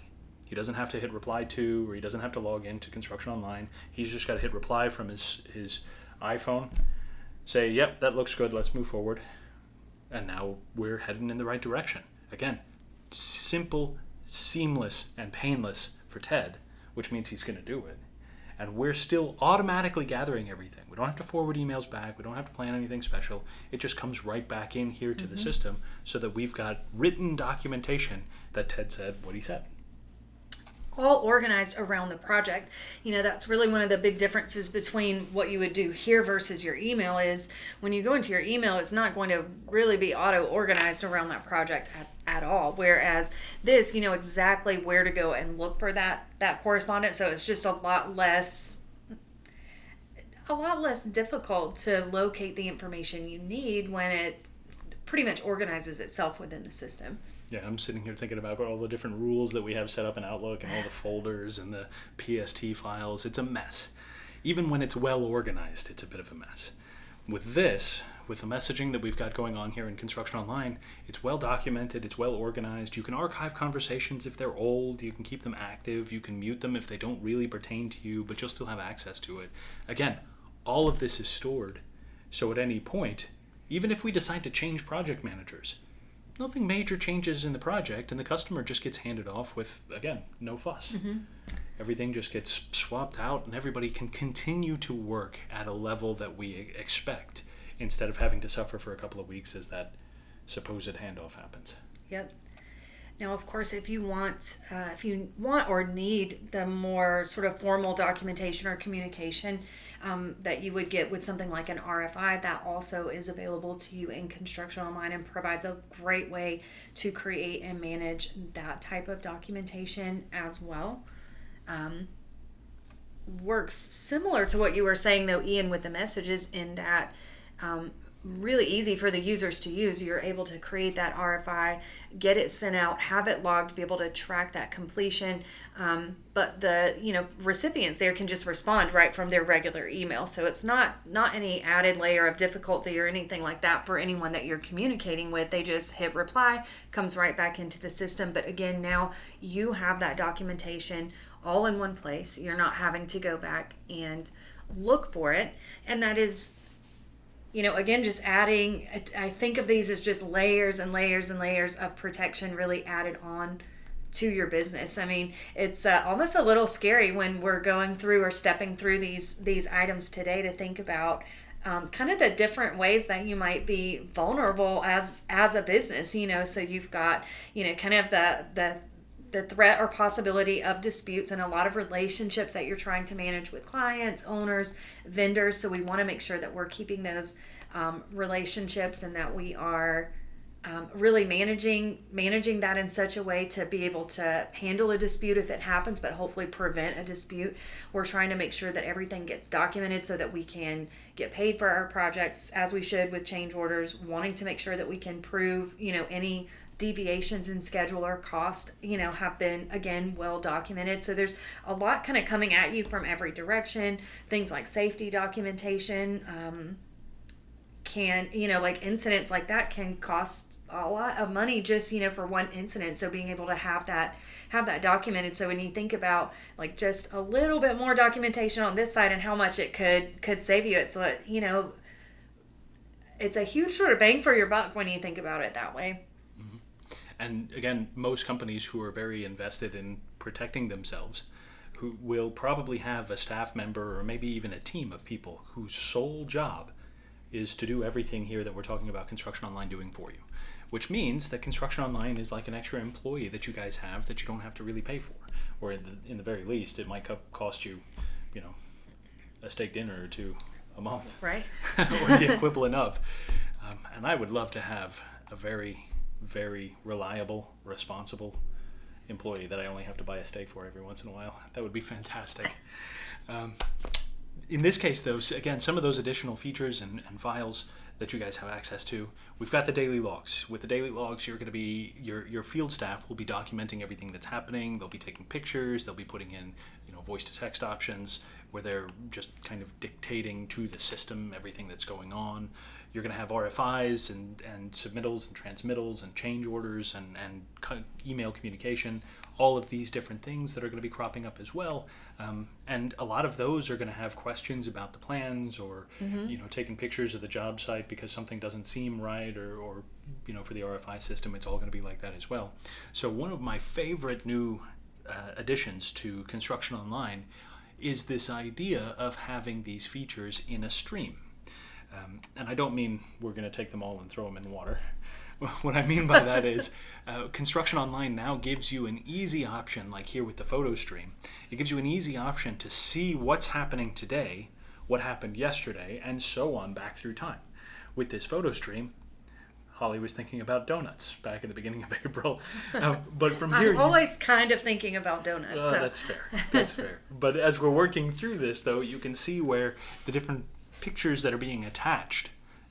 He doesn't have to hit reply to, or he doesn't have to log into ConstructionOnline. He's just got to hit reply from his iPhone. Say, yep, that looks good, let's move forward. And now we're heading in the right direction. Again, simple, seamless, and painless for Ted, which means he's going to do it. And we're still automatically gathering everything. We don't have to forward emails back. We don't have to plan anything special. It just comes right back in here to the system so that we've got written documentation that Ted said what he said.
All organized around the project. That's really one of the big differences between what you would do here versus your email is when you go into your email, it's not going to really be auto-organized around that project at all. Whereas this, you know exactly where to go and look for that correspondence. So it's just a lot less difficult to locate the information you need when it pretty much organizes itself within the system.
Yeah, I'm sitting here thinking about all the different rules that we have set up in Outlook and all the folders and the PST files. It's a mess. Even when it's well organized, it's a bit of a mess. With this, with the messaging that we've got going on here in Construction Online, it's well documented, it's well organized. You can archive conversations if they're old, you can keep them active, you can mute them if they don't really pertain to you, but you'll still have access to it. Again, all of this is stored, so at any point, even if we decide to change project managers, nothing major changes in the project, and the customer just gets handed off with, again, no fuss. Everything just gets swapped out, and everybody can continue to work at a level that we expect instead of having to suffer for a couple of weeks as that supposed handoff happens.
Yep. Now, of course, if you want or need the more sort of formal documentation or communication that you would get with something like an RFI, that also is available to you in Construction Online and provides a great way to create and manage that type of documentation as well. Works similar to what you were saying, though, Ian, with the messages in that really easy for the users to use. You're able to create that RFI, get it sent out, have it logged, be able to track that completion. But the recipients there can just respond right from their regular email. So it's not any added layer of difficulty or anything like that for anyone that you're communicating with. They just hit reply, comes right back into the system. But again, now you have that documentation all in one place. You're not having to go back and look for it. And that is, again, just adding, I think of these as just layers and layers and layers of protection really added on to your business. I mean, it's almost a little scary when we're going through or stepping through these items today to think about kind of the different ways that you might be vulnerable as a business, so you've got, kind of the threat or possibility of disputes and a lot of relationships that you're trying to manage with clients, owners, vendors. So we want to make sure that we're keeping those relationships and that we are really managing that in such a way to be able to handle a dispute if it happens, but hopefully prevent a dispute. We're trying to make sure that everything gets documented so that we can get paid for our projects as we should with change orders, wanting to make sure that we can prove, any deviations in schedule or cost, have been, again, well documented. So there's a lot kind of coming at you from every direction. Things like safety documentation can, like incidents like that can cost a lot of money just, for one incident. So being able to have that documented. So when you think about like just a little bit more documentation on this side and how much it could save you, it's it's a huge sort of bang for your buck when you think about it that way.
And again, most companies who are very invested in protecting themselves, who will probably have a staff member or maybe even a team of people whose sole job is to do everything here that we're talking about Construction Online doing for you, which means that Construction Online is like an extra employee that you guys have that you don't have to really pay for, or in the very least, it might cost you, a steak dinner or two a month,
right?
Or the equivalent of. And I would love to have a very, very reliable, responsible employee that I only have to buy a steak for every once in a while. That would be fantastic. In this case, though, again, some of those additional features and files that you guys have access to, we've got the daily logs. With the daily logs, you're going to be your field staff will be documenting everything that's happening. They'll be taking pictures. They'll be putting in voice to text options. where they're just kind of dictating to the system everything that's going on. You're going to have RFIs and submittals and transmittals and change orders and email communication, all of these different things that are going to be cropping up as well. And a lot of those are going to have questions about the plans or, taking pictures of the job site because something doesn't seem right or for the RFI system, it's all going to be like that as well. So one of my favorite new additions to ConstructionOnline is this idea of having these features in a stream. And I don't mean we're going to take them all and throw them in the water. What I mean by that is ConstructionOnline now gives you an easy option, like here with the photo stream. It gives you an easy option to see what's happening today, what happened yesterday, and so on back through time. With this photo stream, Holly was thinking about donuts back in the beginning of April. But from here,
I'm always kind of thinking about donuts. So.
That's fair. That's fair. But as we're working through this, though, you can see where the different pictures that are being attached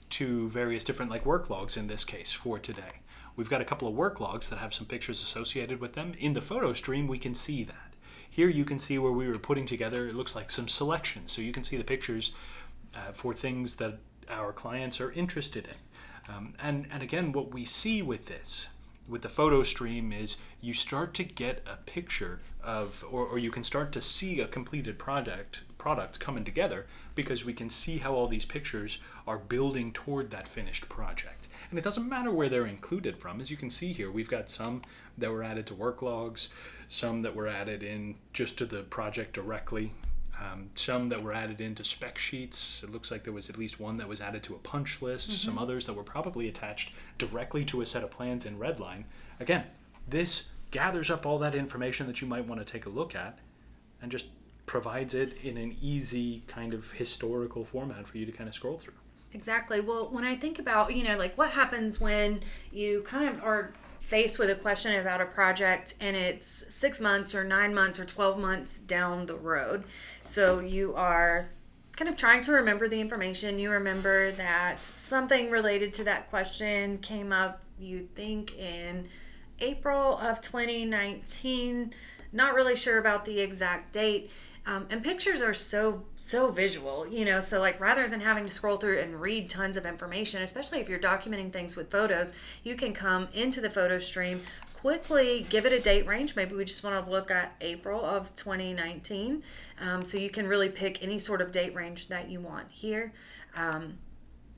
to various different work logs in this case for today. We've got a couple of work logs that have some pictures associated with them. In the photo stream, we can see that. Here you can see where we were putting together, it looks like some selections. So you can see the pictures for things that our clients are interested in. And again, what we see with this, with the photo stream, is you start to get a picture of, or you can start to see a completed product coming together because we can see how all these pictures are building toward that finished project. And it doesn't matter where they're included from. As you can see here, we've got some that were added to work logs, some that were added in just to the project directly, some that were added into spec sheets. It looks like there was at least one that was added to a punch list, some others that were probably attached directly to a set of plans in Redline. Again, this gathers up all that information that you might want to take a look at and just provides it in an easy kind of historical format for you to kind of scroll through.
Exactly. Well, when I think about, what happens when you kind of are faced with a question about a project and it's 6 months or 9 months or 12 months down the road. So you are kind of trying to remember the information. You remember that something related to that question came up, you think, in April of 2019. Not really sure about the exact date. And pictures are so visual, so rather than having to scroll through and read tons of information, especially if you're documenting things with photos, you can come into the photo stream, quickly give it a date range. Maybe we just want to look at April of 2019. So you can really pick any sort of date range that you want here.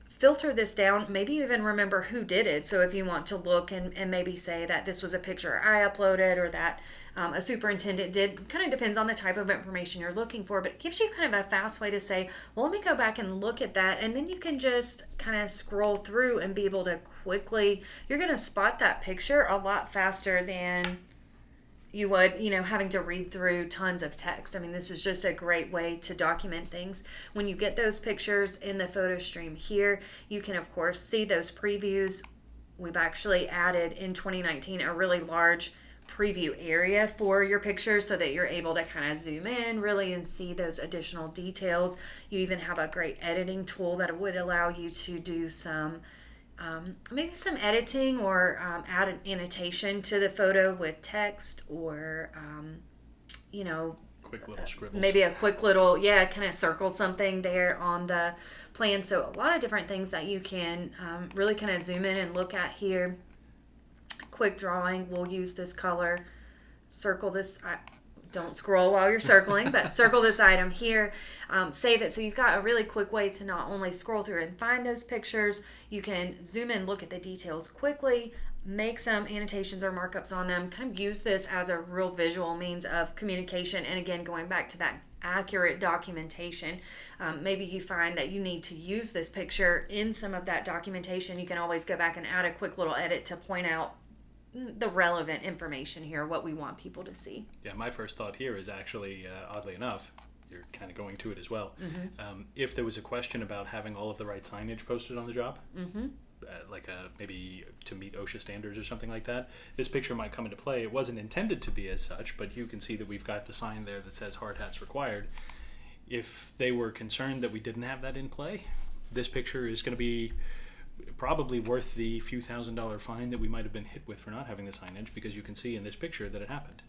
Filter this down, maybe even remember who did it. So if you want to look and maybe say that this was a picture I uploaded or that a superintendent did, kind of depends on the type of information you're looking for, but it gives you kind of a fast way to say, well, let me go back and look at that. And then you can just kind of scroll through and be able to quickly, you're going to spot that picture a lot faster than you would, having to read through tons of text. I mean, this is just a great way to document things. When you get those pictures in the photo stream here, you can, of course, see those previews. We've actually added in 2019 a really large preview area for your pictures so that you're able to kind of zoom in really and see those additional details. You even have a great editing tool that would allow you to do some maybe some editing or add an annotation to the photo with text or,
Quick little scribbles.
Maybe a quick little, kind of circle something there on the plan. So a lot of different things that you can really kind of zoom in and look at here. Quick drawing, we'll use this color, circle this, don't scroll while you're circling, but circle this item here, save it. So you've got a really quick way to not only scroll through and find those pictures, you can zoom in, look at the details quickly, make some annotations or markups on them, kind of use this as a real visual means of communication. And again, going back to that accurate documentation, maybe you find that you need to use this picture in some of that documentation. You can always go back and add a quick little edit to point out the relevant information here, what we want people to see.
Yeah, my first thought here is actually, oddly enough, you're kind of going to it as well. If there was a question about having all of the right signage posted on the job, maybe to meet OSHA standards or something like that, this picture might come into play. It wasn't intended to be as such, but you can see that we've got the sign there that says hard hats required. If they were concerned that we didn't have that in play, this picture is going to be probably worth the few $1,000 fine that we might have been hit with for not having the signage, because you can see in this picture that it happened.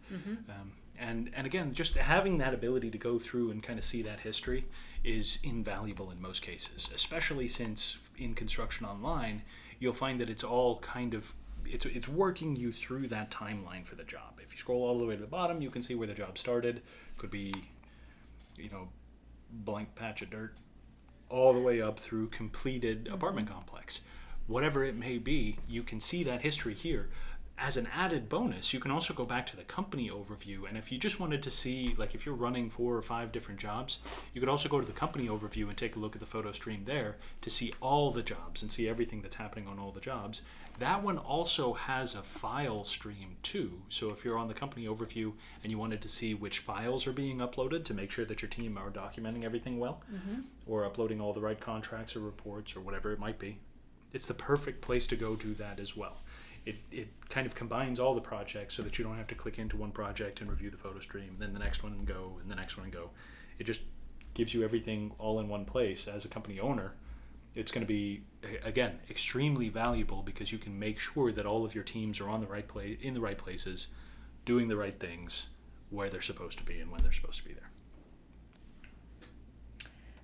And again, just having that ability to go through and kind of see that history is invaluable in most cases, especially since in Construction Online, you'll find that it's all kind of, it's working you through that timeline for the job. If you scroll all the way to the bottom, you can see where the job started. Could be, blank patch of dirt, all the way up through completed apartment complex. Whatever it may be, you can see that history here. As an added bonus, you can also go back to the company overview, and if you just wanted to see, like if you're running 4 or 5 different jobs, you could also go to the company overview and take a look at the photo stream there to see all the jobs and see everything that's happening on all the jobs. That one also has a file stream too, so if you're on the company overview and you wanted to see which files are being uploaded to make sure that your team are documenting everything well, or uploading all the right contracts or reports or whatever it might be, it's the perfect place to go do that as well. It kind of combines all the projects so that you don't have to click into one project and review the photo stream, then the next one and go, and the next one and go. It just gives you everything all in one place. As a company owner, it's going to be, again, extremely valuable because you can make sure that all of your teams are on the right place, in the right places, doing the right things where they're supposed to be and when they're supposed to be there.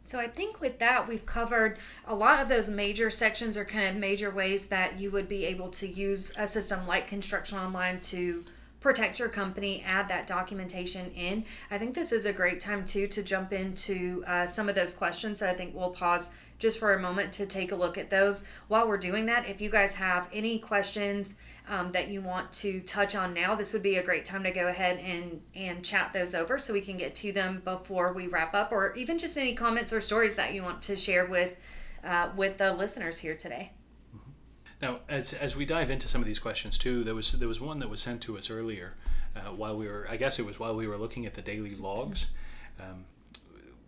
So I think with that, we've covered a lot of those major sections or kind of major ways that you would be able to use a system like Construction Online to protect your company, add that documentation in. I think this is a great time too to jump into some of those questions. So I think we'll pause just for a moment to take a look at those. While we're doing that, if you guys have any questions that you want to touch on now, this would be a great time to go ahead and chat those over so we can get to them before we wrap up, or even just any comments or stories that you want to share with the listeners here today.
Now, as we dive into some of these questions too, there was one that was sent to us earlier while we were looking at the daily logs.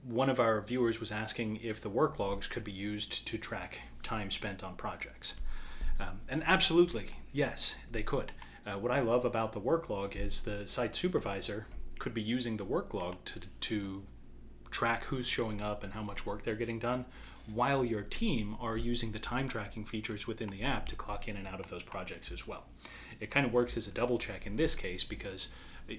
One of our viewers was asking if the work logs could be used to track time spent on projects. And absolutely, yes, they could. What I love about the work log is the site supervisor could be using the work log to track who's showing up and how much work they're getting done, while your team are using the time tracking features within the app to clock in and out of those projects as well. It kind of works as a double check in this case, because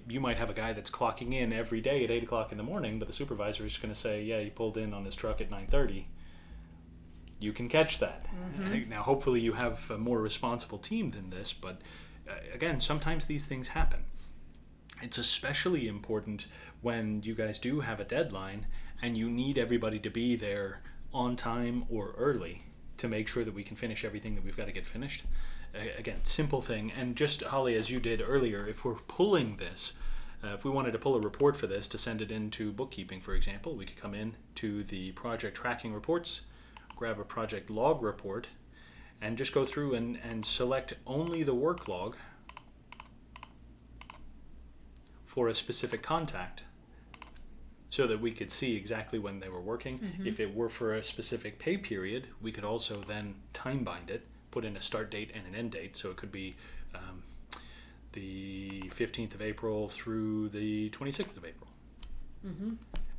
you might have a guy that's clocking in every day at 8 o'clock in the morning, but the supervisor is going to say, yeah, he pulled in on his truck at 9:30. You can catch that. Now, hopefully you have a more responsible team than this, but again, sometimes these things happen. It's especially important when you guys do have a deadline and you need everybody to be there on time or early to make sure that we can finish everything that we've got to get finished. Again, simple thing. And just, Holly, as you did earlier, if we're pulling this, if we wanted to pull a report for this to send it into bookkeeping, for example, we could come in to the project tracking reports, grab a project log report, and just go through and select only the work log for a specific contact so that we could see exactly when they were working. If it were for a specific pay period, we could also then time bind it, put in a start date and an end date. So it could be the 15th of April through the 26th of April.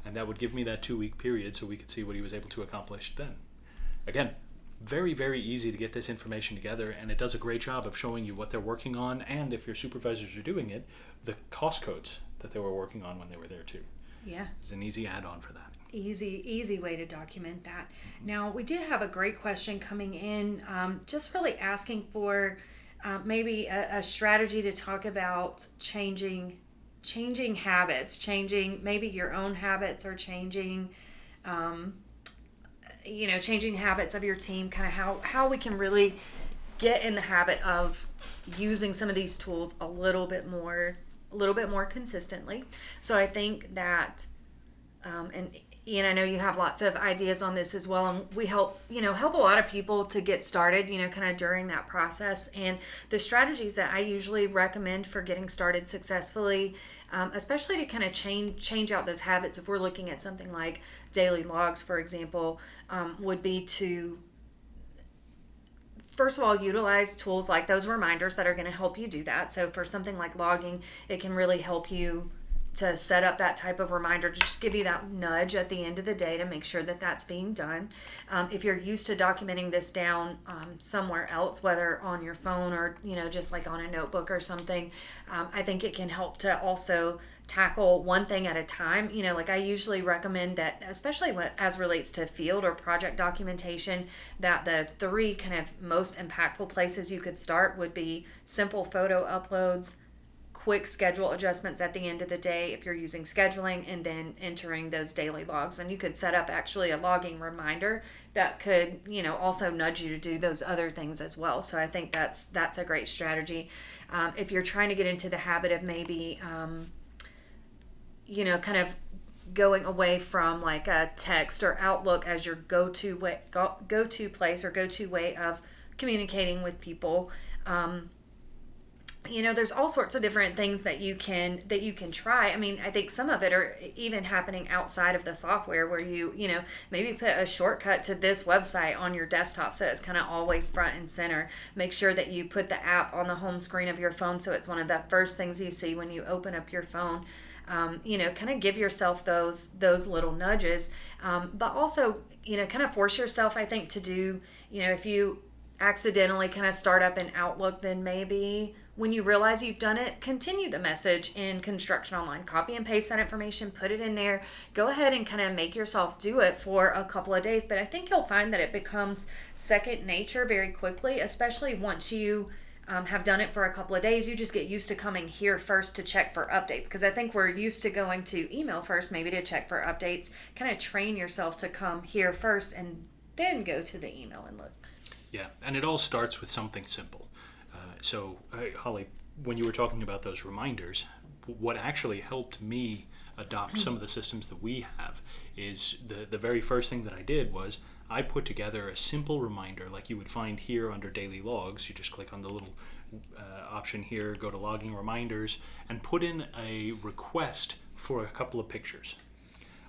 And that would give me that 2-week period so we could see what he was able to accomplish then. Again, very, very easy to get this information together, and it does a great job of showing you what they're working on, and if your supervisors are doing it, the cost codes that they were working on when they were there too.
Yeah.
It's an easy add-on for that.
Easy way to document that. Now, we did have a great question coming in, just really asking for maybe a strategy to talk about changing habits, changing maybe your own habits, or changing habits of your team, kind of how we can really get in the habit of using some of these tools a little bit more consistently. So I think that, and Ian, I know you have lots of ideas on this as well, and we help a lot of people to get started, kind of during that process. And the strategies that I usually recommend for getting started successfully, especially to kind of change out those habits, if we're looking at something like daily logs, for example, would be to, first of all, utilize tools like those reminders that are going to help you do that. So for something like logging, it can really help you to set up that type of reminder to just give you that nudge at the end of the day to make sure that that's being done. If you're used to documenting this down somewhere else, whether on your phone or, just like on a notebook or something, I think it can help to also tackle one thing at a time. Like I usually recommend that, especially as relates to field or project documentation, that the 3 kind of most impactful places you could start would be simple photo uploads, quick schedule adjustments at the end of the day if you're using scheduling, and then entering those daily logs. And you could set up actually a logging reminder that could, also nudge you to do those other things as well. So I think that's a great strategy. If you're trying to get into the habit of maybe, kind of going away from like a text or Outlook as your go-to place or go-to way of communicating with people, there's all sorts of different things that you can try. I mean, I think some of it are even happening outside of the software where you maybe put a shortcut to this website on your desktop so it's kind of always front and center. Make sure that you put the app on the home screen of your phone so it's one of the first things you see when you open up your phone. Kind of give yourself those little nudges, but also, kind of force yourself, I think, to do, if you accidentally kind of start up an Outlook, then maybe when you realize you've done it, continue the message in ConstructionOnline. Copy and paste that information, put it in there. Go ahead and kind of make yourself do it for a couple of days. But I think you'll find that it becomes second nature very quickly, especially once you have done it for a couple of days. You just get used to coming here first to check for updates, because I think we're used to going to email first, maybe to check for updates. Kind of train yourself to come here first and then go to the email and look.
Yeah, and it all starts with something simple. So, Holly, when you were talking about those reminders, what actually helped me adopt some of the systems that we have is the very first thing that I did was I put together a simple reminder like you would find here under daily logs. You just click on the little option here, go to logging reminders, and put in a request for a couple of pictures.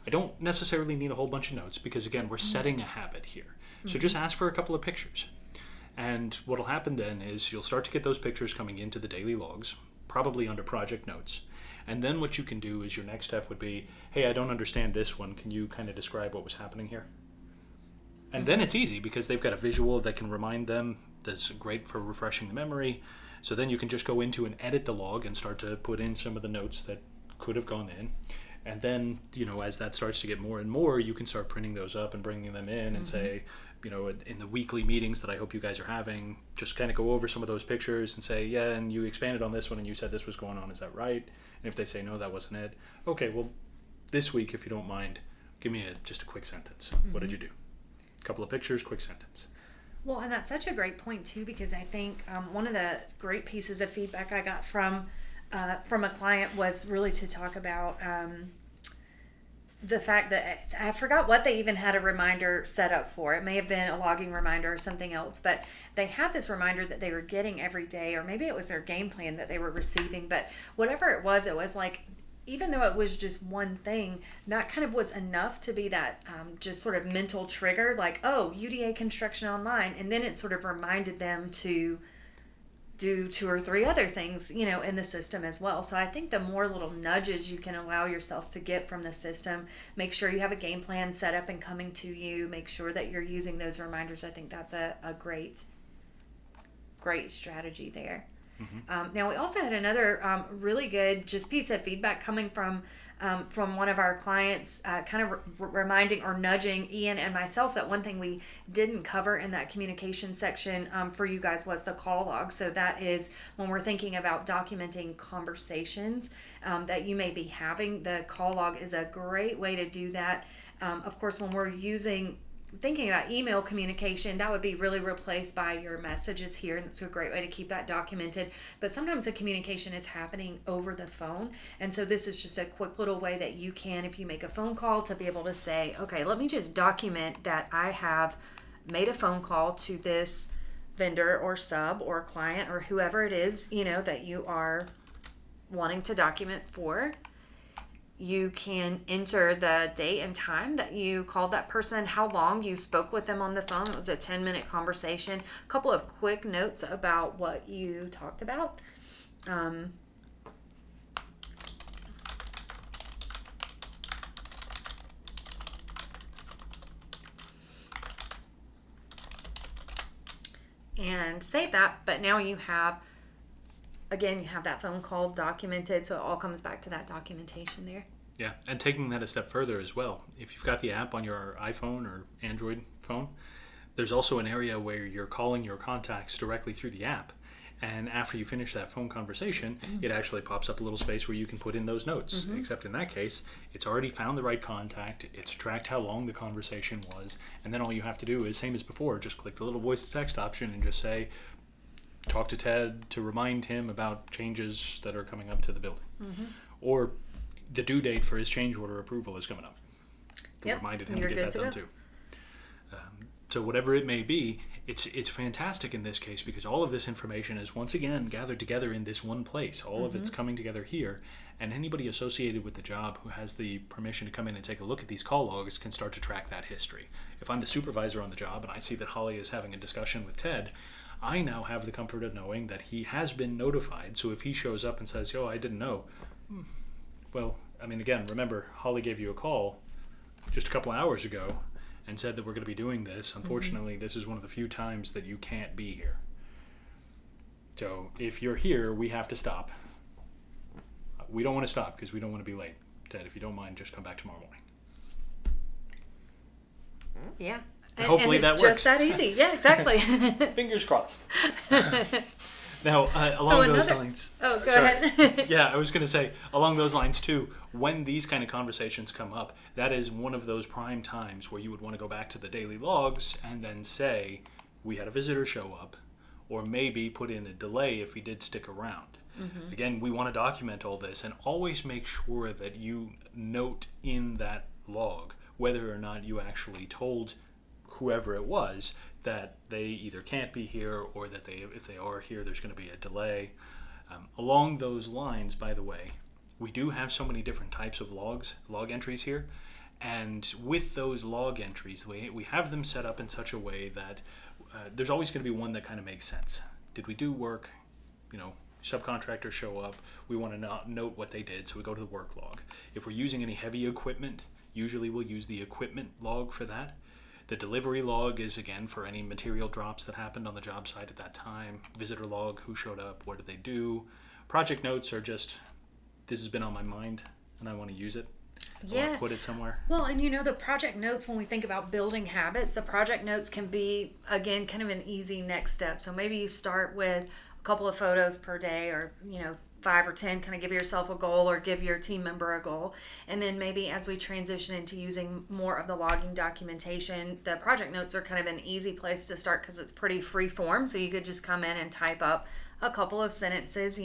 I don't necessarily need a whole bunch of notes because, again, we're setting a habit here. So just ask for a couple of pictures. And what will happen then is you'll start to get those pictures coming into the daily logs, probably under project notes. And then what you can do is your next step would be, hey, I don't understand this one. Can you kind of describe what was happening here? And then it's easy because they've got a visual that can remind them. That's great for refreshing the memory. So then you can just go into and edit the log and start to put in some of the notes that could have gone in. And then, as that starts to get more and more, you can start printing those up and bringing them in and say, in the weekly meetings that I hope you guys are having, just kind of go over some of those pictures and say, yeah, and you expanded on this one and you said this was going on. Is that right? And if they say, no, that wasn't it. Okay, well, this week, if you don't mind, give me just a quick sentence. What did you do? A couple of pictures, quick sentence.
Well, and that's such a great point, too, because I think one of the great pieces of feedback I got from a client was really to talk about the fact that I forgot what they even had a reminder set up for. It may have been a logging reminder or something else, but they had this reminder that they were getting every day, or maybe it was their game plan that they were receiving, but whatever it was like, even though it was just one thing, that kind of was enough to be that just sort of mental trigger, like, oh, UDA Construction Online, and then it sort of reminded them to do 2 or 3 other things, in the system as well. So I think the more little nudges you can allow yourself to get from the system, make sure you have a game plan set up and coming to you, make sure that you're using those reminders. I think that's a great strategy there. Now we also had another really good just piece of feedback coming from one of our clients, kind of reminding or nudging Ian and myself that one thing we didn't cover in that communication section for you guys was the call log. So that is when we're thinking about documenting conversations that you may be having, the call log is a great way to do that. Of course, when we're thinking about email communication, that would be really replaced by your messages here, and it's a great way to keep that documented. But sometimes the communication is happening over the phone, and so this is just a quick little way that you can, if you make a phone call, to be able to say, okay, let me just document that I have made a phone call to this vendor or sub or client or whoever it is, that you are wanting to document for. You can enter the date and time that you called that person, how long you spoke with them on the phone. It was a 10-minute conversation. A couple of quick notes about what you talked about. and save that. But now you have that phone call documented, so it all comes back to that documentation there.
Yeah, and taking that a step further as well, if you've got the app on your iPhone or Android phone, there's also an area where you're calling your contacts directly through the app. And after you finish that phone conversation, it actually pops up a little space where you can put in those notes. Except in that case, it's already found the right contact, it's tracked how long the conversation was, and then all you have to do is, same as before, just click the little voice-to-text option and just say, talk to Ted to remind him about changes that are coming up to the building. Or the due date for his change order approval is coming up. Reminded him to get that done too. So whatever it may be, it's fantastic in this case because all of this information is once again gathered together in this one place. All of it's coming together here, and anybody associated with the job who has the permission to come in and take a look at these call logs can start to track that history. If I'm the supervisor on the job and I see that Holly is having a discussion with Ted, I now have the comfort of knowing that he has been notified. So if he shows up and says, yo, I didn't know, well, I mean, again, remember, Holly gave you a call just a couple of hours ago and said that we're going to be doing this. Unfortunately, this is one of the few times that you can't be here. So if you're here, we have to stop. We don't want to stop because we don't want to be late. Ted, if you don't mind, just come back tomorrow morning.
Yeah.
Hopefully
and
that
it's
works.
just that easy. Yeah, exactly.
Fingers crossed. Now, along those lines...
Oh, go ahead.
Yeah, I was going to say, along those lines too, when these kind of conversations come up, that is one of those prime times where you would want to go back to the daily logs and then say, we had a visitor show up, or maybe put in a delay if he did stick around. Again, we want to document all this and always make sure that you note in that log whether or not you actually told whoever it was that they either can't be here or that if they are here, there's going to be a delay. Along those lines, by the way, we do have so many different types of log entries here. And with those log entries, we have them set up in such a way that there's always going to be one that kind of makes sense. Did we do work? Subcontractors show up. We want to note what they did, so we go to the work log. If we're using any heavy equipment, usually we'll use the equipment log for that. The delivery log is, again, for any material drops that happened on the job site at that time. Visitor log, who showed up, what did they do. Project notes are just, this has been on my mind, and I want to use it. I want to put it somewhere.
Well, and the project notes, when we think about building habits, the project notes can be, again, kind of an easy next step. So maybe you start with a couple of photos per day or, 5 or 10, kind of give yourself a goal or give your team member a goal. And then maybe as we transition into using more of the logging documentation, the project notes are kind of an easy place to start because it's pretty free form. So you could just come in and type up a couple of sentences,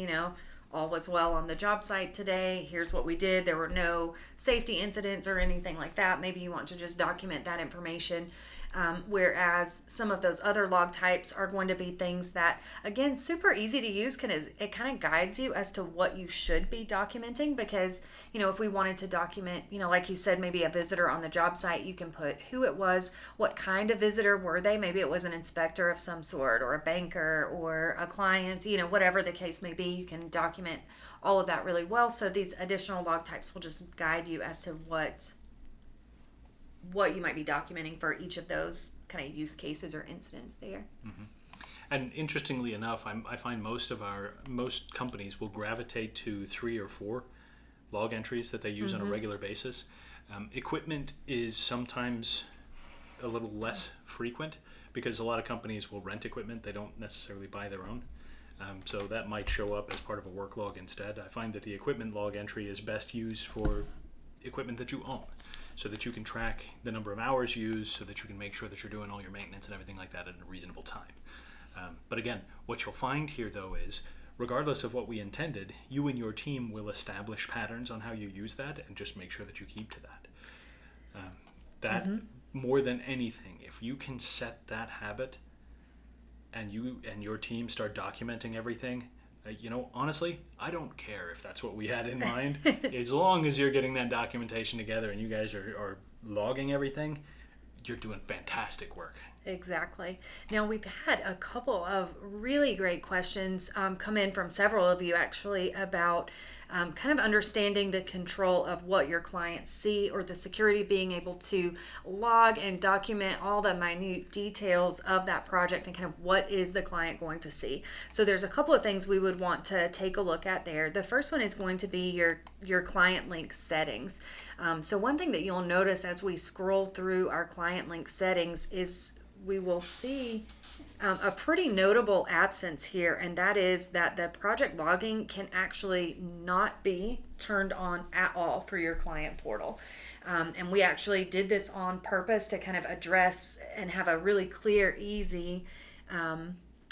all was well on the job site today. Here's what we did. There were no safety incidents or anything like that. Maybe you want to just document that information. Whereas some of those other log types are going to be things that, again, super easy to use. It kind of guides you as to what you should be documenting because, if we wanted to document, like you said, maybe a visitor on the job site, you can put who it was, what kind of visitor were they. Maybe it was an inspector of some sort or a banker or a client, whatever the case may be, you can document all of that really well. So these additional log types will just guide you as to what you might be documenting for each of those kind of use cases or incidents there.
And interestingly enough, I find most companies will gravitate to 3 or 4 log entries that they use on a regular basis. Equipment is sometimes a little less frequent because a lot of companies will rent equipment. They don't necessarily buy their own. So that might show up as part of a work log instead. I find that the equipment log entry is best used for equipment that you own, so that you can track the number of hours used, so that you can make sure that you're doing all your maintenance and everything like that at a reasonable time. But again, what you'll find here, though, is regardless of what we intended, you and your team will establish patterns on how you use that and just make sure that you keep to that. More than anything, if you can set that habit and you and your team start documenting everything, honestly, I don't care if that's what we had in mind. As long as you're getting that documentation together and you guys are logging everything, you're doing fantastic work.
Exactly. Now, we've had a couple of really great questions come in from several of you actually about kind of understanding the control of what your clients see, or the security being able to log and document all the minute details of that project and kind of what is the client going to see. So there's a couple of things we would want to take a look at there. The first one is going to be your client link settings. So one thing that you'll notice as we scroll through our client link settings is we will see a pretty notable absence here, and that is that the project logging can actually not be turned on at all for your client portal. And we actually did this on purpose to kind of address and have a really clear, easy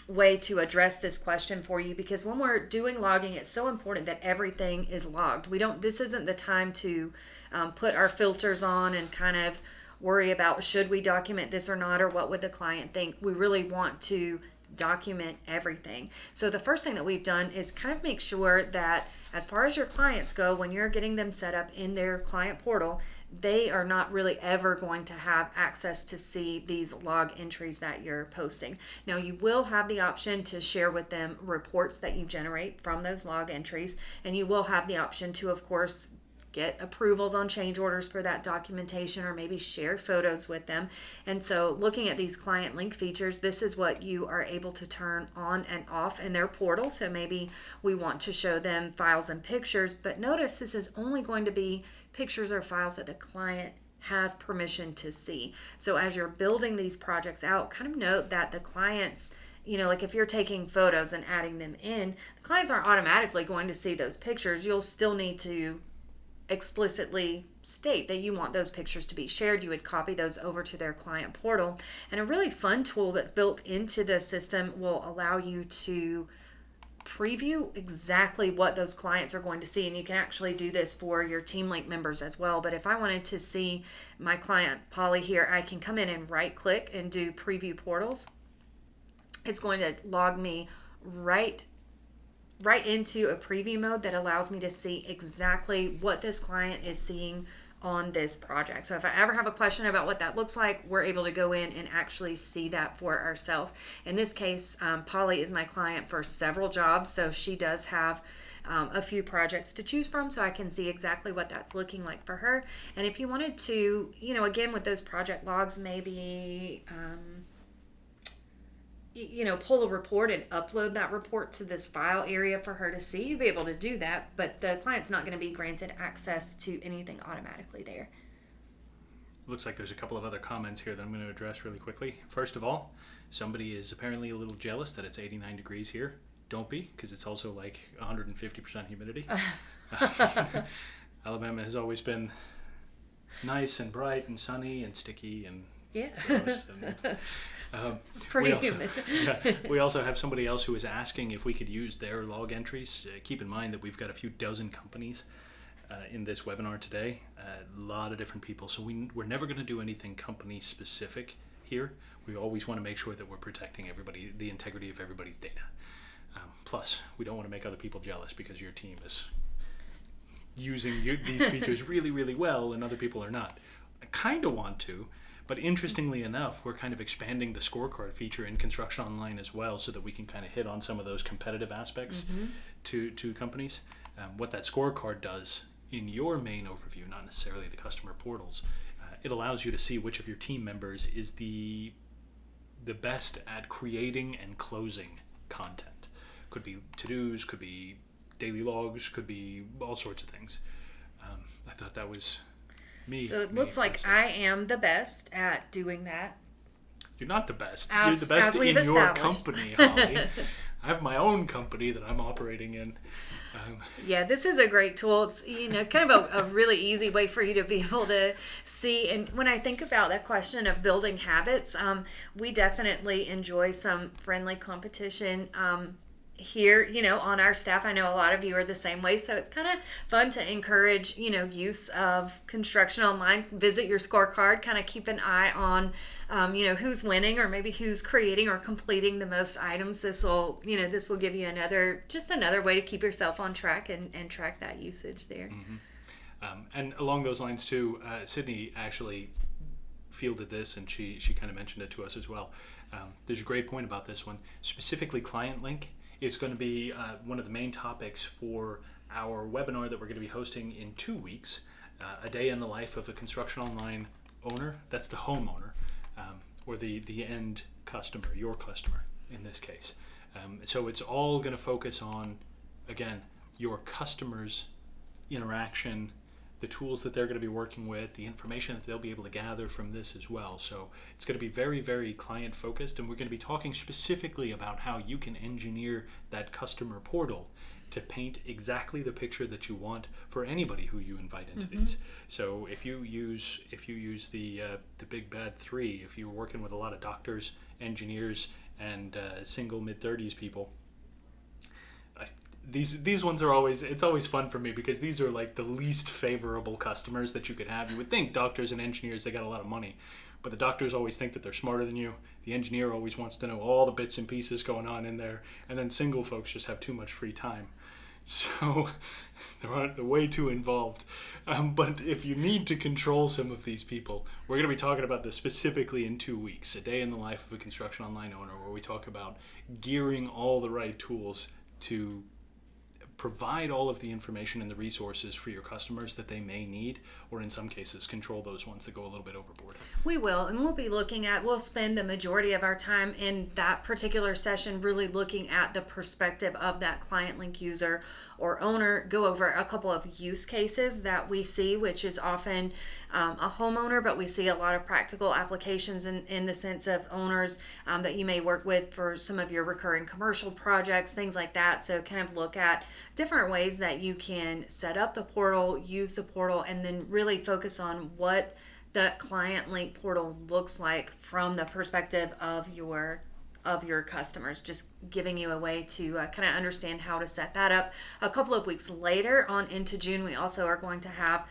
way to address this question for you, because when we're doing logging, it's so important that everything is logged. This isn't the time to put our filters on and kind of worry about should we document this or not, or what would the client think. We really want to document everything. So the first thing that we've done is kind of make sure that as far as your clients go, when you're getting them set up in their client portal, they are not really ever going to have access to see these log entries that you're posting. Now, you will have the option to share with them reports that you generate from those log entries, and you will have the option to, of course, get approvals on change orders for that documentation, or maybe share photos with them. And so looking at these client link features, this is what you are able to turn on and off in their portal. So maybe we want to show them files and pictures, but notice this is only going to be pictures or files that the client has permission to see. So as you're building these projects out, kind of note that the clients, like if you're taking photos and adding them in, the clients aren't automatically going to see those pictures. You'll still need to explicitly state that you want those pictures to be shared. You would copy those over to their client portal. And a really fun tool that's built into the system will allow you to preview exactly what those clients are going to see. And you can actually do this for your Team Link members as well. But if I wanted to see my client Polly here, I can come in and right click and do preview portals. It's going to log me right into a preview mode that allows me to see exactly what this client is seeing on this project. So if I ever have a question about what that looks like, we're able to go in and actually see that for ourselves. In this case, Polly is my client for several jobs, so she does have a few projects to choose from, so I can see exactly what that's looking like for her. And if you wanted to, again, with those project logs, maybe pull a report and upload that report to this file area for her to see, you'll be able to do that, but the client's not going to be granted access to anything automatically there.
Looks like there's a couple of other comments here that I'm going to address really quickly. First of all, somebody is apparently a little jealous that it's 89 degrees here. Don't be, because it's also like 150% humidity. Alabama has always been nice and bright and sunny and sticky and gross. And,
pretty humid.
We also have somebody else who is asking if we could use their log entries. Keep in mind that we've got a few dozen companies in this webinar today, a lot of different people. So we're never going to do anything company specific here. We always want to make sure that we're protecting everybody, the integrity of everybody's data. Plus, we don't want to make other people jealous because your team is using these features really, really well and other people are not. I kind of want to, but interestingly enough, we're kind of expanding the scorecard feature in ConstructionOnline as well, so that we can kind of hit on some of those competitive aspects to companies. What that scorecard does in your main overview, not necessarily the customer portals, it allows you to see which of your team members is the best at creating and closing content. Could be to-dos, could be daily logs, could be all sorts of things. I thought that was me.
So it looks like I am the best at doing that.
You're not the best. You're the best in your company, Holly. I have my own company that I'm operating in.
Yeah, this is a great tool. It's kind of a really easy way for you to be able to see. And when I think about that question of building habits, we definitely enjoy some friendly competition here, on our staff. I know a lot of you are the same way, so it's kind of fun to encourage, use of ConstructionOnline. Visit your scorecard, kind of keep an eye on, who's winning or maybe who's creating or completing the most items. This will give you another way to keep yourself on track and track that usage there.
And along those lines too, Sydney actually fielded this, and she kind of mentioned it to us as well. There's a great point about this one. Specifically, Client Link is going to be one of the main topics for our webinar that we're going to be hosting in 2 weeks. A day in the life of a ConstructionOnline owner. That's the homeowner, or the end customer, your customer in this case. So it's all going to focus on, again, your customer's interaction, the tools that they're going to be working with, the information that they'll be able to gather from this as well. So it's going to be very, very client focused, and we're going to be talking specifically about how you can engineer that customer portal to paint exactly the picture that you want for anybody who you invite into these. So if you use the big bad three, if you're working with a lot of doctors, engineers, and single mid-30s people, these ones are it's always fun for me, because these are like the least favorable customers that you could have. You would think doctors and engineers, they got a lot of money, but the doctors always think that they're smarter than you. The engineer always wants to know all the bits and pieces going on in there, and then single folks just have too much free time. So they're way too involved. But if you need to control some of these people, we're going to be talking about this specifically in 2 weeks, a day in the life of a ConstructionOnline owner, where we talk about gearing all the right tools to provide all of the information and the resources for your customers that they may need, or in some cases control those ones that go a little bit overboard.
We will, and we'll spend the majority of our time in that particular session really looking at the perspective of that Client Link user or owner, go over a couple of use cases that we see, which is often a homeowner, but we see a lot of practical applications in the sense of owners that you may work with for some of your recurring commercial projects, things like that. So kind of look at different ways that you can set up the portal, use the portal, and then really focus on what the Client Link portal looks like from the perspective of your customers, just giving you a way to kind of understand how to set that up. A couple of weeks later on into June, we also are going to have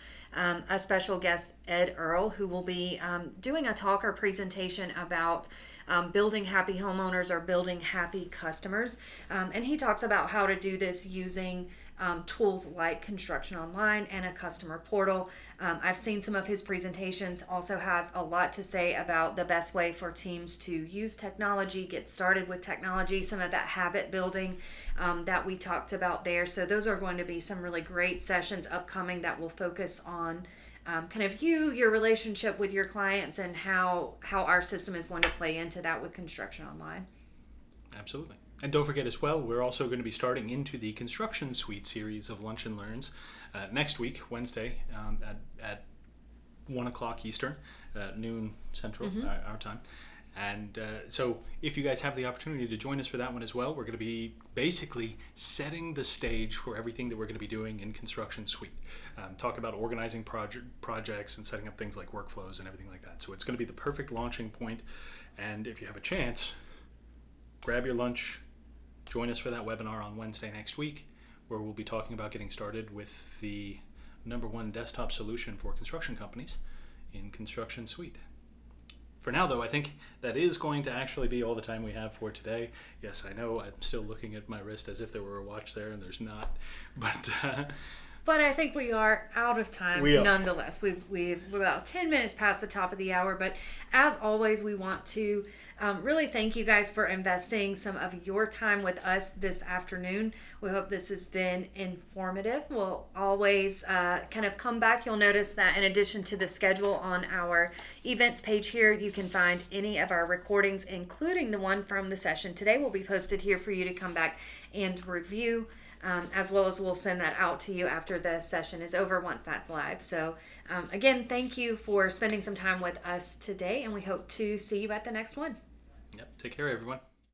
a special guest, Ed Earl, who will be doing a talk or presentation about building happy homeowners or building happy customers. And he talks about how to do this using tools like ConstructionOnline and a customer portal. I've seen some of his presentations, also has a lot to say about the best way for teams to use technology, get started with technology, some of that habit building that we talked about there. So those are going to be some really great sessions upcoming that will focus on kind of your relationship with your clients, and how our system is going to play into that with Construction Online.
Absolutely. And don't forget as well, we're also going to be starting into the ConstructionSuite series of Lunch and Learns next week, Wednesday, at 1 o'clock Eastern, noon Central, our time. And so if you guys have the opportunity to join us for that one as well, we're going to be basically setting the stage for everything that we're going to be doing in ConstructionSuite. Talk about organizing projects and setting up things like workflows and everything like that. So it's going to be the perfect launching point. And if you have a chance, grab your lunch, join us for that webinar on Wednesday next week, where we'll be talking about getting started with the #1 desktop solution for construction companies in ConstructionSuite. For now, though, I think that is going to actually be all the time we have for today. Yes, I know I'm still looking at my wrist as if there were a watch there, and there's not.
But I think we are out of time nonetheless. We're about 10 minutes past the top of the hour. But as always, we want to really thank you guys for investing some of your time with us this afternoon. We hope this has been informative. We'll always kind of come back. You'll notice that in addition to the schedule on our events page here, you can find any of our recordings, including the one from the session today, will be posted here for you to come back and review. As well as we'll send that out to you after the session is over once that's live. So again, thank you for spending some time with us today, and we hope to see you at the next one.
Yep. Take care, everyone.